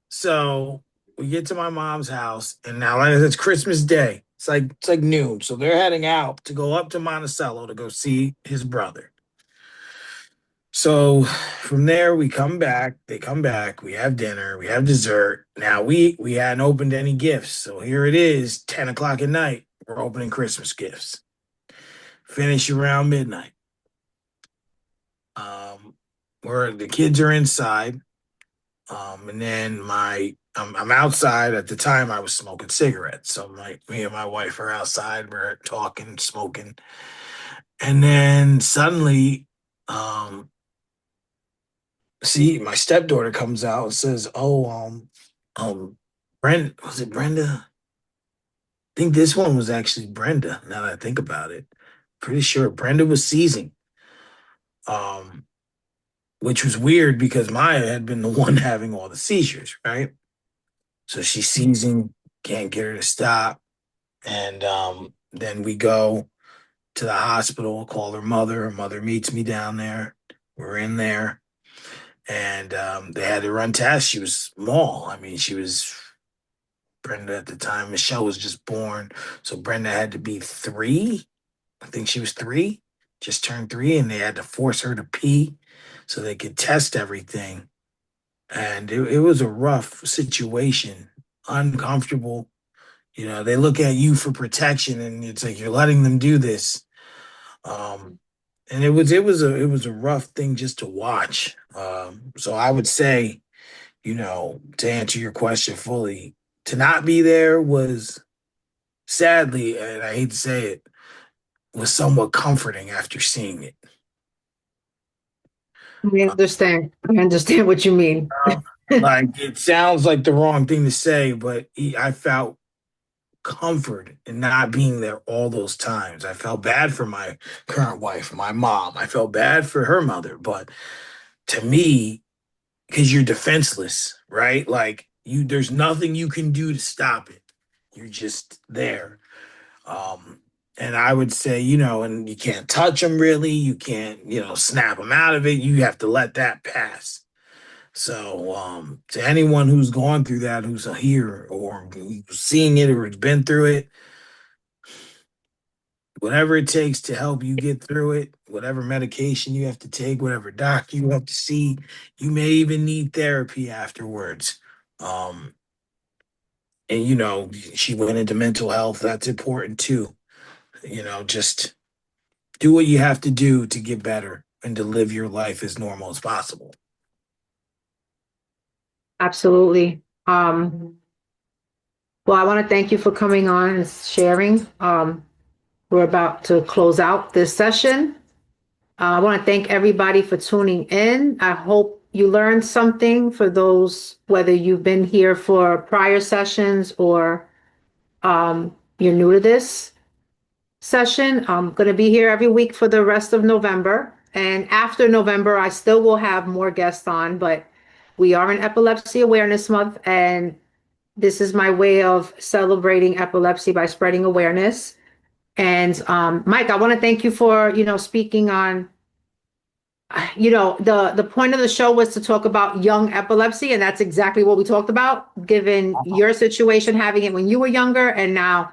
So we get to my mom's house, and now like, it's Christmas Day. It's like noon. So they're heading out to go up to Monticello to go see his brother. So from there we come back, they come back, we have dinner, we have dessert. Now we hadn't opened any gifts. So here it is, 10 o'clock at night. We're opening Christmas gifts. Finish around midnight. Where the kids are inside. And then I'm outside. At the time I was smoking cigarettes. So me and my wife are outside, we're talking, smoking. And then suddenly, see, my stepdaughter comes out and says, "Oh, Brenda, was it Brenda? I think this one was actually Brenda. Now that I think about it, pretty sure Brenda was seizing." Um, which was weird because Maya had been the one having all the seizures, right? So she's seizing, can't get her to stop, and then we go to the hospital, call her mother. Her mother meets me down there. We're in there. And they had to run tests. She was small. I mean, she was Brenda at the time. Michelle was just born. So Brenda had to be 3. I think she was 3, just turned 3, and they had to force her to pee so they could test everything. And it was a rough situation, uncomfortable. They look at you for protection, and it's like you're letting them do this. And it was a rough thing just to watch. So I would say, to answer your question fully, to not be there was sadly, and I hate to say it, was somewhat comforting after seeing it. I understand what you mean. Like it sounds like the wrong thing to say, but I felt comfort in not being there all those times. I felt bad for my current wife, my mom. I felt bad for her mother, but to me, because you're defenseless, right? Like there's nothing you can do to stop it. You're just there. And I would say, and you can't touch them really. You can't, snap them out of it. You have to let that pass. So, to anyone who's gone through that, who's here or who's seeing it or has been through it, whatever it takes to help you get through it, whatever medication you have to take, whatever doctor you have to see, you may even need therapy afterwards. And she went into mental health. That's important too. Just do what you have to do to get better and to live your life as normal as possible. Absolutely. Well, I want to thank you for coming on and sharing. We're about to close out this session. I want to thank everybody for tuning in. I hope you learned something for those, whether you've been here for prior sessions or you're new to this session. I'm going to be here every week for the rest of November. And after November, I still will have more guests on, but we are in Epilepsy Awareness Month, and this is my way of celebrating epilepsy by spreading awareness. And Mike, I want to thank you for, speaking on, the point of the show was to talk about young epilepsy, and that's exactly what we talked about, given your situation, having it when you were younger, and now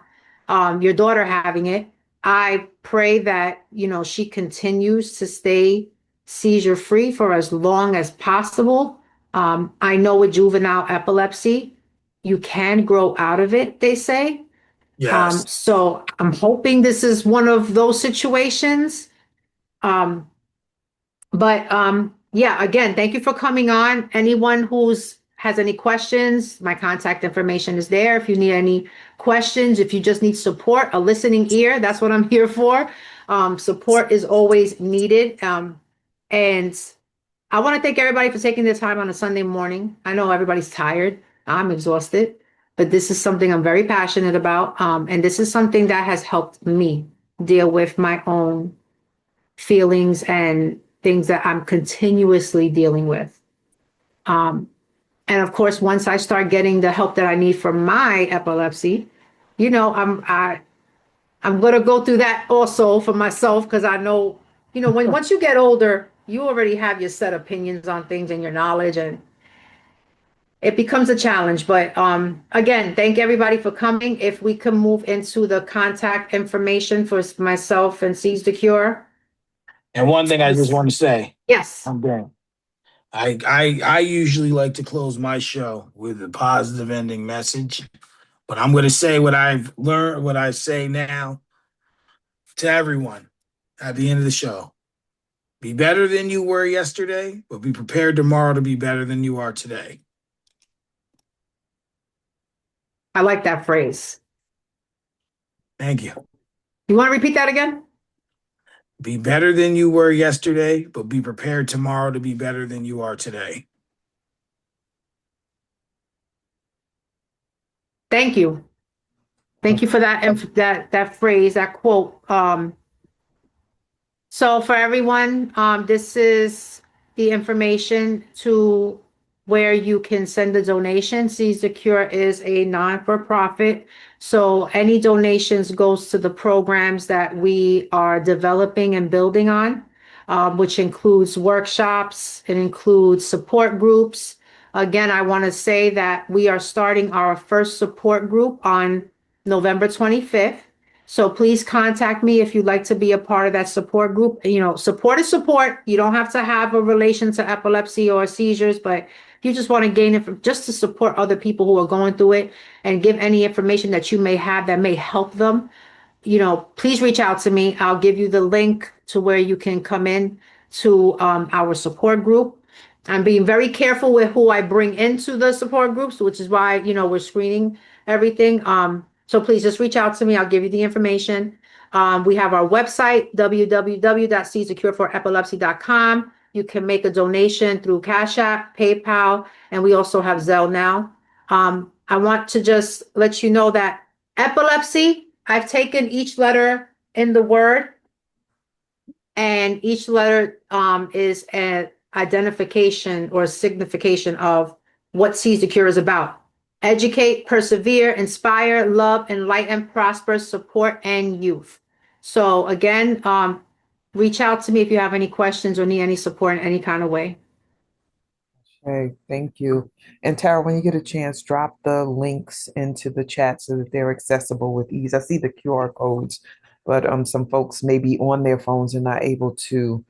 your daughter having it. I pray that, she continues to stay seizure free for as long as possible. I know with juvenile epilepsy, you can grow out of it, they say. Yes. So I'm hoping this is one of those situations. But yeah, again, thank you for coming on. Anyone who's has any questions, my contact information is there. If you need any questions, if you just need support, a listening ear, that's what I'm here for. Support is always needed. And I want to thank everybody for taking the time on a Sunday morning. I know everybody's tired. I'm exhausted, but this is something I'm very passionate about. And this is something that has helped me deal with my own feelings and things that I'm continuously dealing with. And of course, once I start getting the help that I need for my epilepsy, I'm gonna go through that also for myself, because I know, once you get older, you already have your set opinions on things and your knowledge, and it becomes a challenge. But again, thank everybody for coming. If we can move into the contact information for myself and Seize the Cure. And one thing I just want to say, Yes. I'm done. I usually like to close my show with a positive ending message, but I'm going to say what I've learned, what I say now to everyone at the end of the show. Be better than you were yesterday, but be prepared tomorrow to be better than you are today. I like that phrase. Thank you. You want to repeat that again? Be better than you were yesterday, but be prepared tomorrow to be better than you are today. Thank you. Thank you for that phrase, that quote. So for everyone, this is the information to where you can send a donation. Seize the Cure is a non-for-profit, so any donations goes to the programs that we are developing and building on, which includes workshops, it includes support groups. Again, I want to say that we are starting our first support group on November 25th. So please contact me if you'd like to be a part of that support group. Support is support. You don't have to have a relation to epilepsy or seizures, but if you just want to gain it just to support other people who are going through it and give any information that you may have that may help them, please reach out to me. I'll give you the link to where you can come in to our support group. I'm being very careful with who I bring into the support groups, which is why, we're screening everything. So please just reach out to me. I'll give you the information. We have our website, www.seizethecureforepilepsy.com. You can make a donation through Cash App, PayPal, and we also have Zelle now. I want to just let you know that epilepsy, I've taken each letter in the word, and each letter is an identification or signification of what Seize the Cure is about. educate, persevere, inspire, love, enlighten, prosper, support, and youth. So again, reach out to me if you have any questions or need any support in any kind of way. Okay, thank you. And Tara, when you get a chance, drop the links into the chat so that they're accessible with ease. I see the QR codes, but some folks may be on their phones and not able to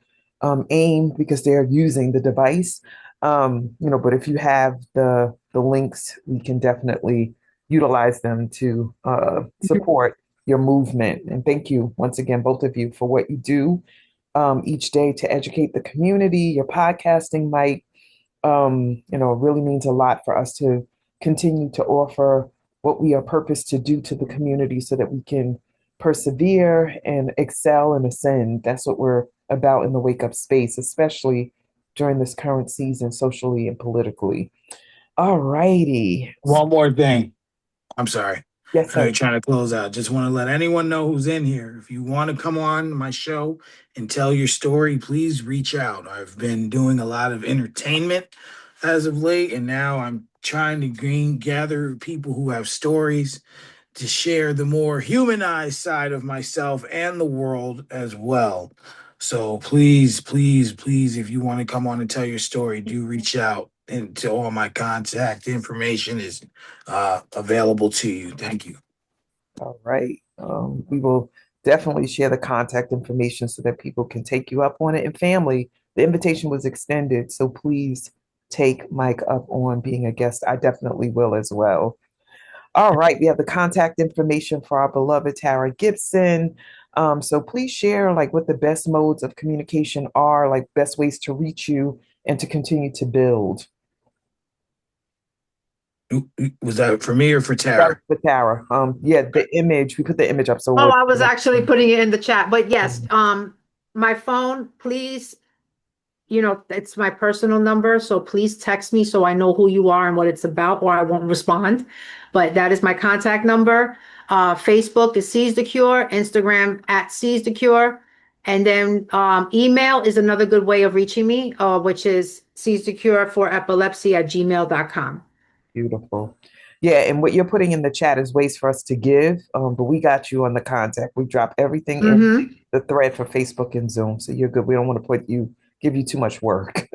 aim because they're using the device. But if you have the links, we can definitely utilize them to support your movement. And thank you once again, both of you, for what you do each day to educate the community. Your podcasting might it really means a lot for us to continue to offer what we are purposed to do to the community so that we can persevere and excel and ascend. That's what we're about in the Wake Up space, especially during this current season, socially and politically. All righty. One more thing. I'm sorry. Yes, I know sir. you're trying to close out. Just want to let anyone know who's in here. If you want to come on my show and tell your story, please reach out. I've been doing a lot of entertainment as of late, and now I'm trying to gather people who have stories to share the more humanized side of myself and the world as well. So please, please, please, if you want to come on and tell your story, do reach out. And to all my contact information is available to you. Thank you. All right. We will definitely share the contact information so that people can take you up on it. And family, the invitation was extended, so please take Mike up on being a guest. I definitely will as well. All right, we have the contact information for our beloved Tara Gibson. So please share like what the best modes of communication are, like best ways to reach you and to continue to build. Was that for me or for That was Tara? for Tara. Yeah, the image, we put the image up. So Oh, I was actually putting it in the chat, but yes, my phone, please, it's my personal number, so please text me so I know who you are and what it's about, or I won't respond. But that is my contact number. Facebook is Seize the Cure, Instagram at Seize the Cure. And then email is another good way of reaching me, which is Seize the Cure for Epilepsy at gmail.com. Beautiful. Yeah, and what you're putting in the chat is ways for us to give, but we got you on the contact. We drop everything in the thread for Facebook and Zoom, so you're good. We don't want to give you too much work.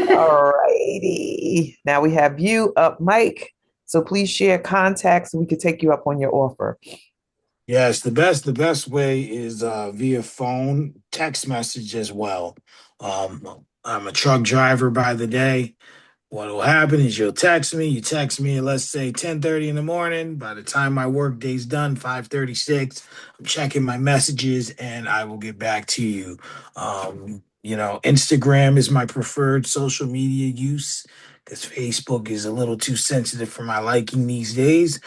All righty. Now we have you up, Mike. So please share contacts so we could take you up on your offer. Yes, the best way is via phone, text message as well. I'm a truck driver by the day. What will happen is you text me at, let's say 10:30 in the morning. By the time my work day's done, 5:36, I'm checking my messages and I will get back to you. Instagram is my preferred social media use because Facebook is a little too sensitive for my liking these days.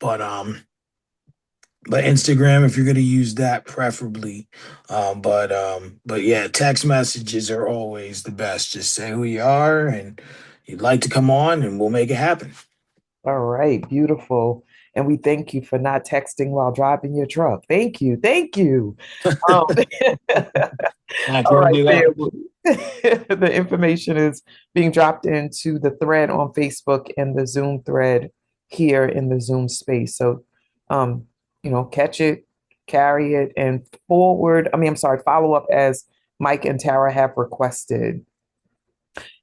But Instagram, if you're gonna use that, preferably. But yeah, text messages are always the best. Just say who you are and you'd like to come on, and we'll make it happen. All right, beautiful. And we thank you for not texting while driving your truck. Thank you. Thank you. All right, the information is being dropped into the thread on Facebook and the Zoom thread here in the Zoom space. So, catch it, carry it, and follow up as Mike and Tara have requested.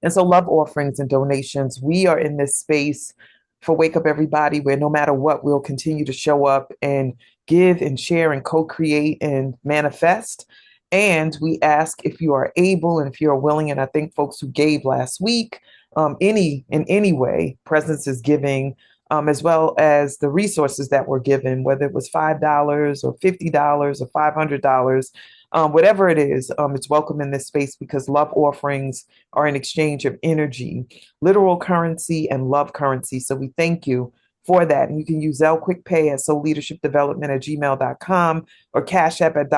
And so, love offerings and donations. We are in this space for Wake Up Everybody, where no matter what, we'll continue to show up and give and share and co-create and manifest. And we ask if you are able and if you are willing, and I think folks who gave last week, in any way, presence is giving, as well as the resources that were given, whether it was $5 or $50 or $500. Whatever it is, it's welcome in this space because love offerings are an exchange of energy, literal currency and love currency. So we thank you for that. And you can use Zelle Quick Pay at soulleadershipdevelopment@gmail.com or Cash App at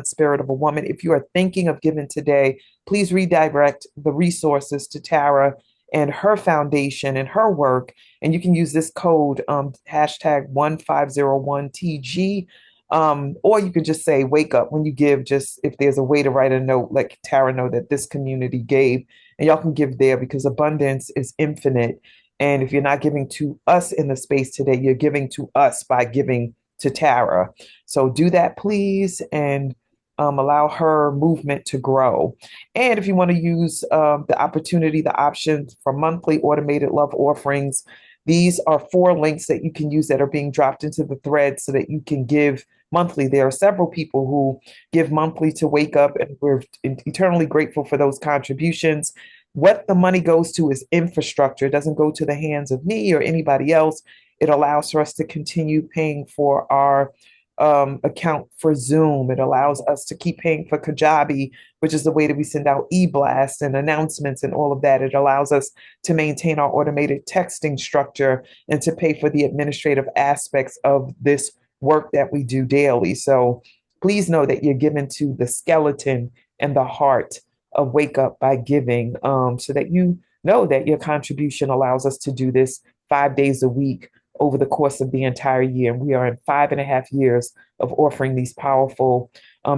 $Spirit of a Woman. If you are thinking of giving today, please redirect the resources to Tara and her foundation and her work. And you can use this code, hashtag 1501TG. Or you can just say, wake up when you give, just if there's a way to write a note, let Tara know that this community gave, and y'all can give there because abundance is infinite And if you're not giving to us in the space today, you're giving to us by giving to Tara. So do that, please, and allow her movement to grow. And if you want to use the opportunity, the options for monthly automated love offerings, these are 4 links that you can use that are being dropped into the thread so that you can give monthly. There are several people who give monthly to Wake Up, and we're eternally grateful for those contributions. What the money goes to is infrastructure. It doesn't go to the hands of me or anybody else. It allows for us to continue paying for our account for Zoom. It allows us to keep paying for Kajabi, which is the way that we send out e-blasts and announcements and all of that. It allows us to maintain our automated texting structure and to pay for the administrative aspects of this work that we do daily. So please know that you're given to the skeleton and the heart of Wake Up by giving, so that you know that your contribution allows us to do this 5 days a week over the course of the entire year. And we are in 5.5 years of offering these powerful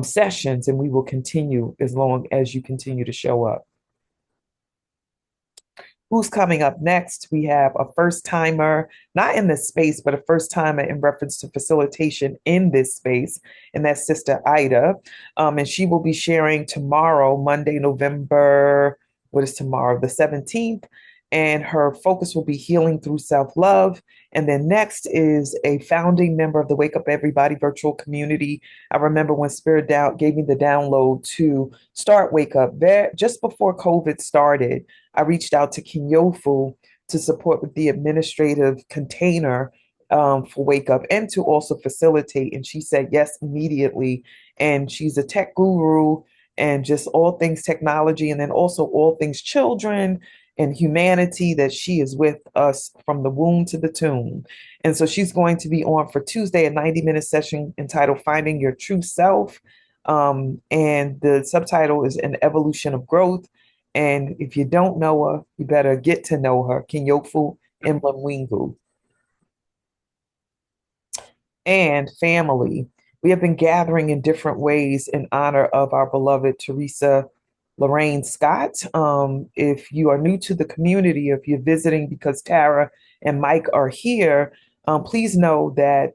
sessions, and we will continue as long as you continue to show up. Who's coming up next? We have a first timer, not in this space, but a first timer in reference to facilitation in this space, and that's Sister Ida. And she will be sharing tomorrow, Monday, November, what is tomorrow? The 17th. And her focus will be healing through self-love. And then next is a founding member of the Wake Up Everybody virtual community. I remember when Spirit gave me the download to start Wake Up. Just before COVID started, I reached out to Kinyofu to support with the administrative container for Wake Up and to also facilitate. And she said yes immediately. And she's a tech guru and just all things technology, and then also all things children and humanity, that she is with us from the womb to the tomb. And so she's going to be on for Tuesday, a 90-minute session entitled Finding Your True Self. And the subtitle is An Evolution of Growth. And if you don't know her, you better get to know her. Kinyofu Mlawingu. And family, we have been gathering in different ways in honor of our beloved Teresa Lorraine Scott. If you are new to the community, if you're visiting because Tara and Mike are here, please know that,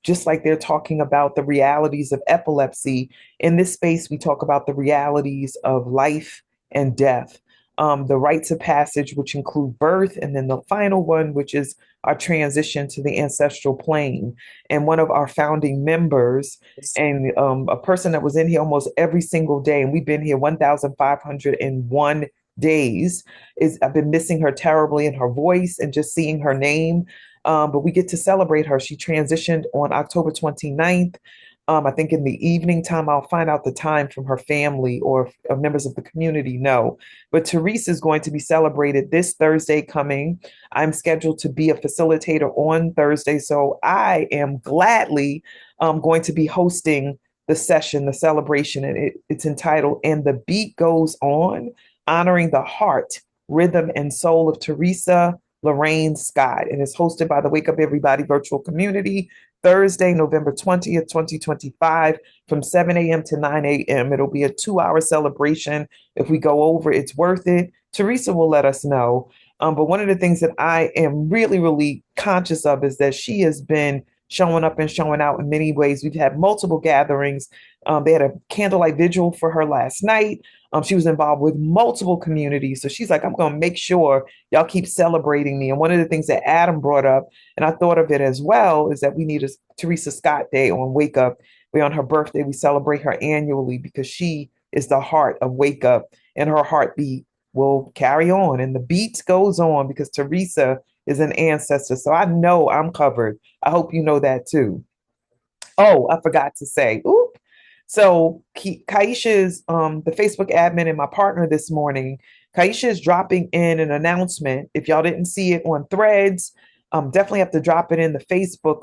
just like they're talking about the realities of epilepsy, in this space, we talk about the realities of life and death, the rites of passage, which include birth, and then the final one, which is our transition to the ancestral plane. And one of our founding members, and a person that was in here almost every single day, and we've been here 1,501 days, I've been missing her terribly, and her voice and just seeing her name. But we get to celebrate her. She transitioned on October 29th. I think in the evening time, I'll find out the time from her family or members of the community know. But Teresa is going to be celebrated this Thursday coming. I'm scheduled to be a facilitator on Thursday. So I am gladly going to be hosting the session, the celebration. And it's entitled And the Beat Goes On, honoring the heart, rhythm, and soul of Teresa Lorraine Scott. And it's hosted by the Wake Up Everybody virtual community. Thursday, November 20th, 2025, from 7 a.m. to 9 a.m. It'll be a 2-hour celebration. If we go over, it's worth it. Teresa will let us know. But one of the things that I am really, really conscious of is that she has been showing up and showing out in many ways. We've had multiple gatherings. They had a candlelight vigil for her last night. She was involved with multiple communities. So she's like, I'm going to make sure y'all keep celebrating me. And one of the things that Adam brought up, and I thought of it as well, is that we need a Teresa Scott Day on Wake Up. Where on her birthday, we celebrate her annually because she is the heart of Wake Up, and her heartbeat will carry on. And the beat goes on because Teresa is an ancestor. So I know I'm covered. I hope you know that too. Oh, I forgot to say, oop. So Kaisha is the Facebook admin and my partner this morning. Kaisha is dropping in an announcement. If y'all didn't see it on Threads, definitely have to drop it in the Facebook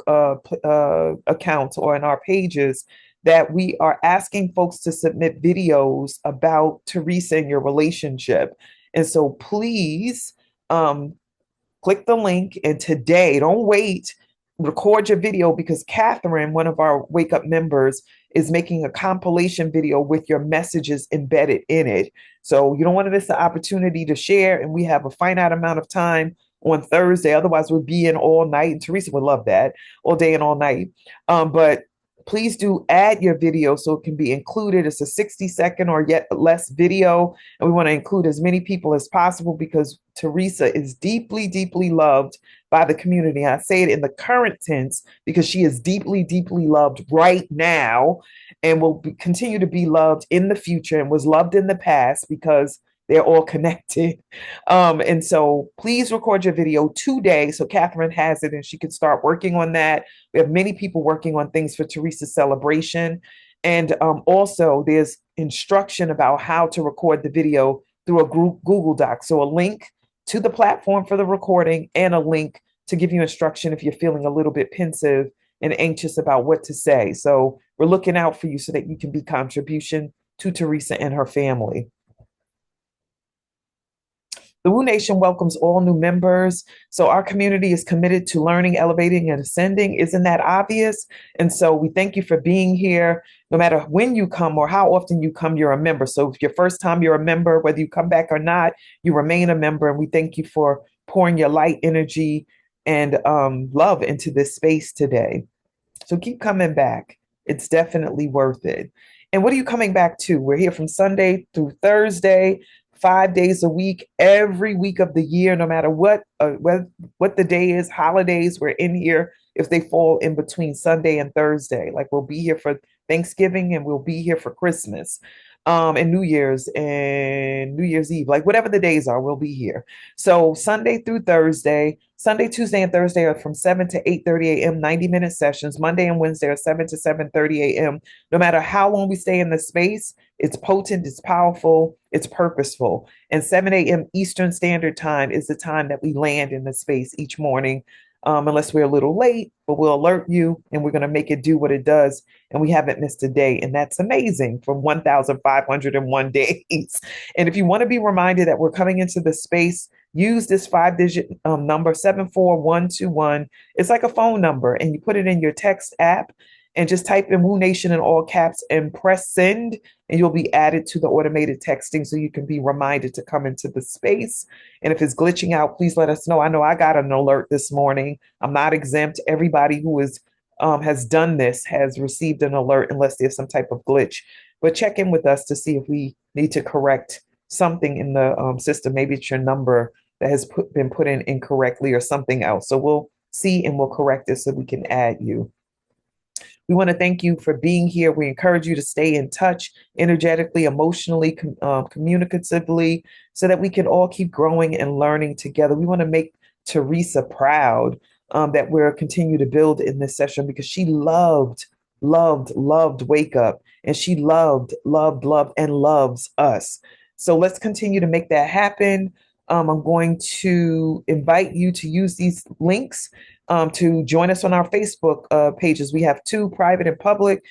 accounts or in our pages, that we are asking folks to submit videos about Teresa and your relationship. And so please click the link, and today, don't wait, record your video, because Catherine, one of our Wake Up members, is making a compilation video with your messages embedded in it. So you don't want to miss the opportunity to share, and we have a finite amount of time on Thursday. Otherwise, we'll be in all night. And Teresa would love that, all day and all night. But please do add your video so it can be included. It's a 60-second or yet less video. And we want to include as many people as possible because Teresa is deeply, deeply loved by the community. I say it in the current tense because she is deeply, deeply loved right now and will continue to be loved in the future and was loved in the past because they're all connected. And so please record your video today so Catherine has it and she can start working on that. We have many people working on things for Teresa's celebration. And also there's instruction about how to record the video through a Google Doc. So a link to the platform for the recording and a link to give you instruction if you're feeling a little bit pensive and anxious about what to say. So we're looking out for you so that you can be contribution to Teresa and her family. The Woo Nation welcomes all new members. So our community is committed to learning, elevating, and ascending. Isn't that obvious? And so we thank you for being here. No matter when you come or how often you come, you're a member. So if your first time you're a member, whether you come back or not, you remain a member. And we thank you for pouring your light energy and love into this space today. So keep coming back. It's definitely worth it. And what are you coming back to? We're here from Sunday through Thursday, 5 days a week, every week of the year, no matter what the day is, holidays, we're in here if they fall in between Sunday and Thursday. Like we'll be here for Thanksgiving and we'll be here for Christmas and New Year's and New Year's Eve, like whatever the days are, we'll be here. So Sunday through Thursday, Sunday, Tuesday, and Thursday are from 7 to 8:30 a.m., 90-minute sessions. Monday and Wednesday are 7 to 7:30 a.m. No matter how long we stay in the space, it's potent, it's powerful, it's purposeful. And 7 a.m. Eastern Standard Time is the time that we land in the space each morning, unless we're a little late, but we'll alert you and we're going to make it do what it does. And we haven't missed a day. And that's amazing from 1,501 days. And if you want to be reminded that we're coming into the space, use this 5-digit number, 74121. It's like a phone number and you put it in your text app and just type in Woo Nation in all caps and press send, and you'll be added to the automated texting so you can be reminded to come into the space. And if it's glitching out, please let us know. I know I got an alert this morning. I'm not exempt. Everybody who is has done this has received an alert unless there's some type of glitch. But check in with us to see if we need to correct something in the system. Maybe it's your number that has been put in incorrectly or something else. So we'll see and we'll correct it so we can add you. We want to thank you for being here. We encourage you to stay in touch energetically, emotionally, communicatively, so that we can all keep growing and learning together. We want to make Teresa proud that we're continue to build in this session because she loved Wake Up, and she loved, and loves us. So let's continue to make that happen. I'm going to invite you to use these links to join us on our Facebook pages. We have 2, private and public.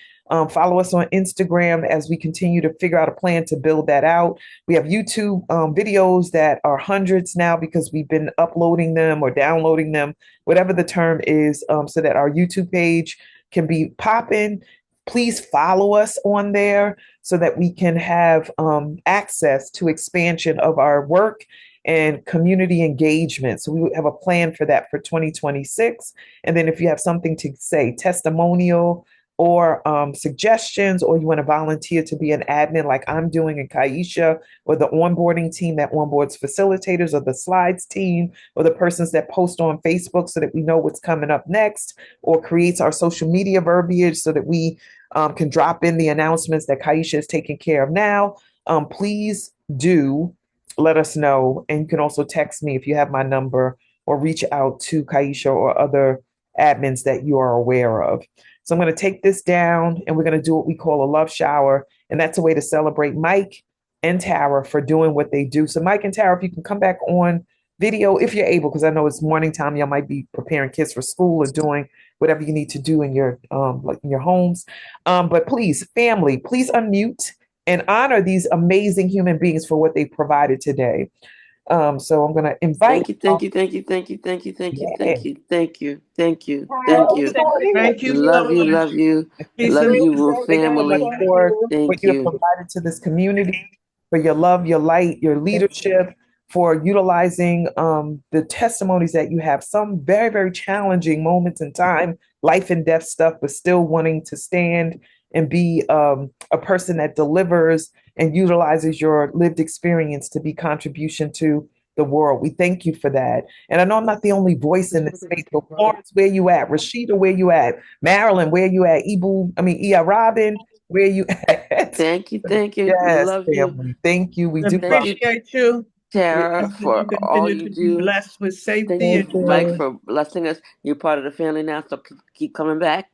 Follow us on Instagram as we continue to figure out a plan to build that out. We have YouTube videos that are hundreds now because we've been uploading them or downloading them, whatever the term is, so that our YouTube page can be popping. Please follow us on there so that we can have access to expansion of our work and community engagement. So we have a plan for that for 2026. And then if you have something to say, testimonial or suggestions, or you want to volunteer to be an admin like I'm doing in Kaisha, or the onboarding team that onboards facilitators, or the slides team, or the persons that post on Facebook so that we know what's coming up next, or creates our social media verbiage so that we can drop in the announcements that Kaisha is taking care of now, please do let us know. And you can also text me if you have my number, or reach out to Kaisha or other admins that you are aware of. So I'm going to take this down and we're going to do what we call a love shower. And that's a way to celebrate Mike and Tara for doing what they do. So Mike and Tara, if you can come back on video, if you're able, because I know it's morning time, y'all might be preparing kids for school or doing whatever you need to do in your like in your homes. But please, family, please unmute and honor these amazing human beings for what they provided today. So I'm going to invite. Thank you. Thank you so much. Love you, Woo family. For what you have provided to this community, for your love, your light, your leadership, for utilizing the testimonies that you have. Some very, very challenging moments in time, life and death stuff, but still wanting to stand and be a person that delivers and utilizes your lived experience to be contribution to the world. We thank you for that. And I know I'm not the only voice in this space, but Florence, where you at? Rashida, where you at? Marilyn, where you at? Ia Robin, where you at? Thank you. Yes, Love you. family. Thank you. We We do love appreciate you. Tara, We for all continue you to be do. blessed with Thank safety you, and Thank Mike, you. for blessing us. You're part of the family now, so keep coming back.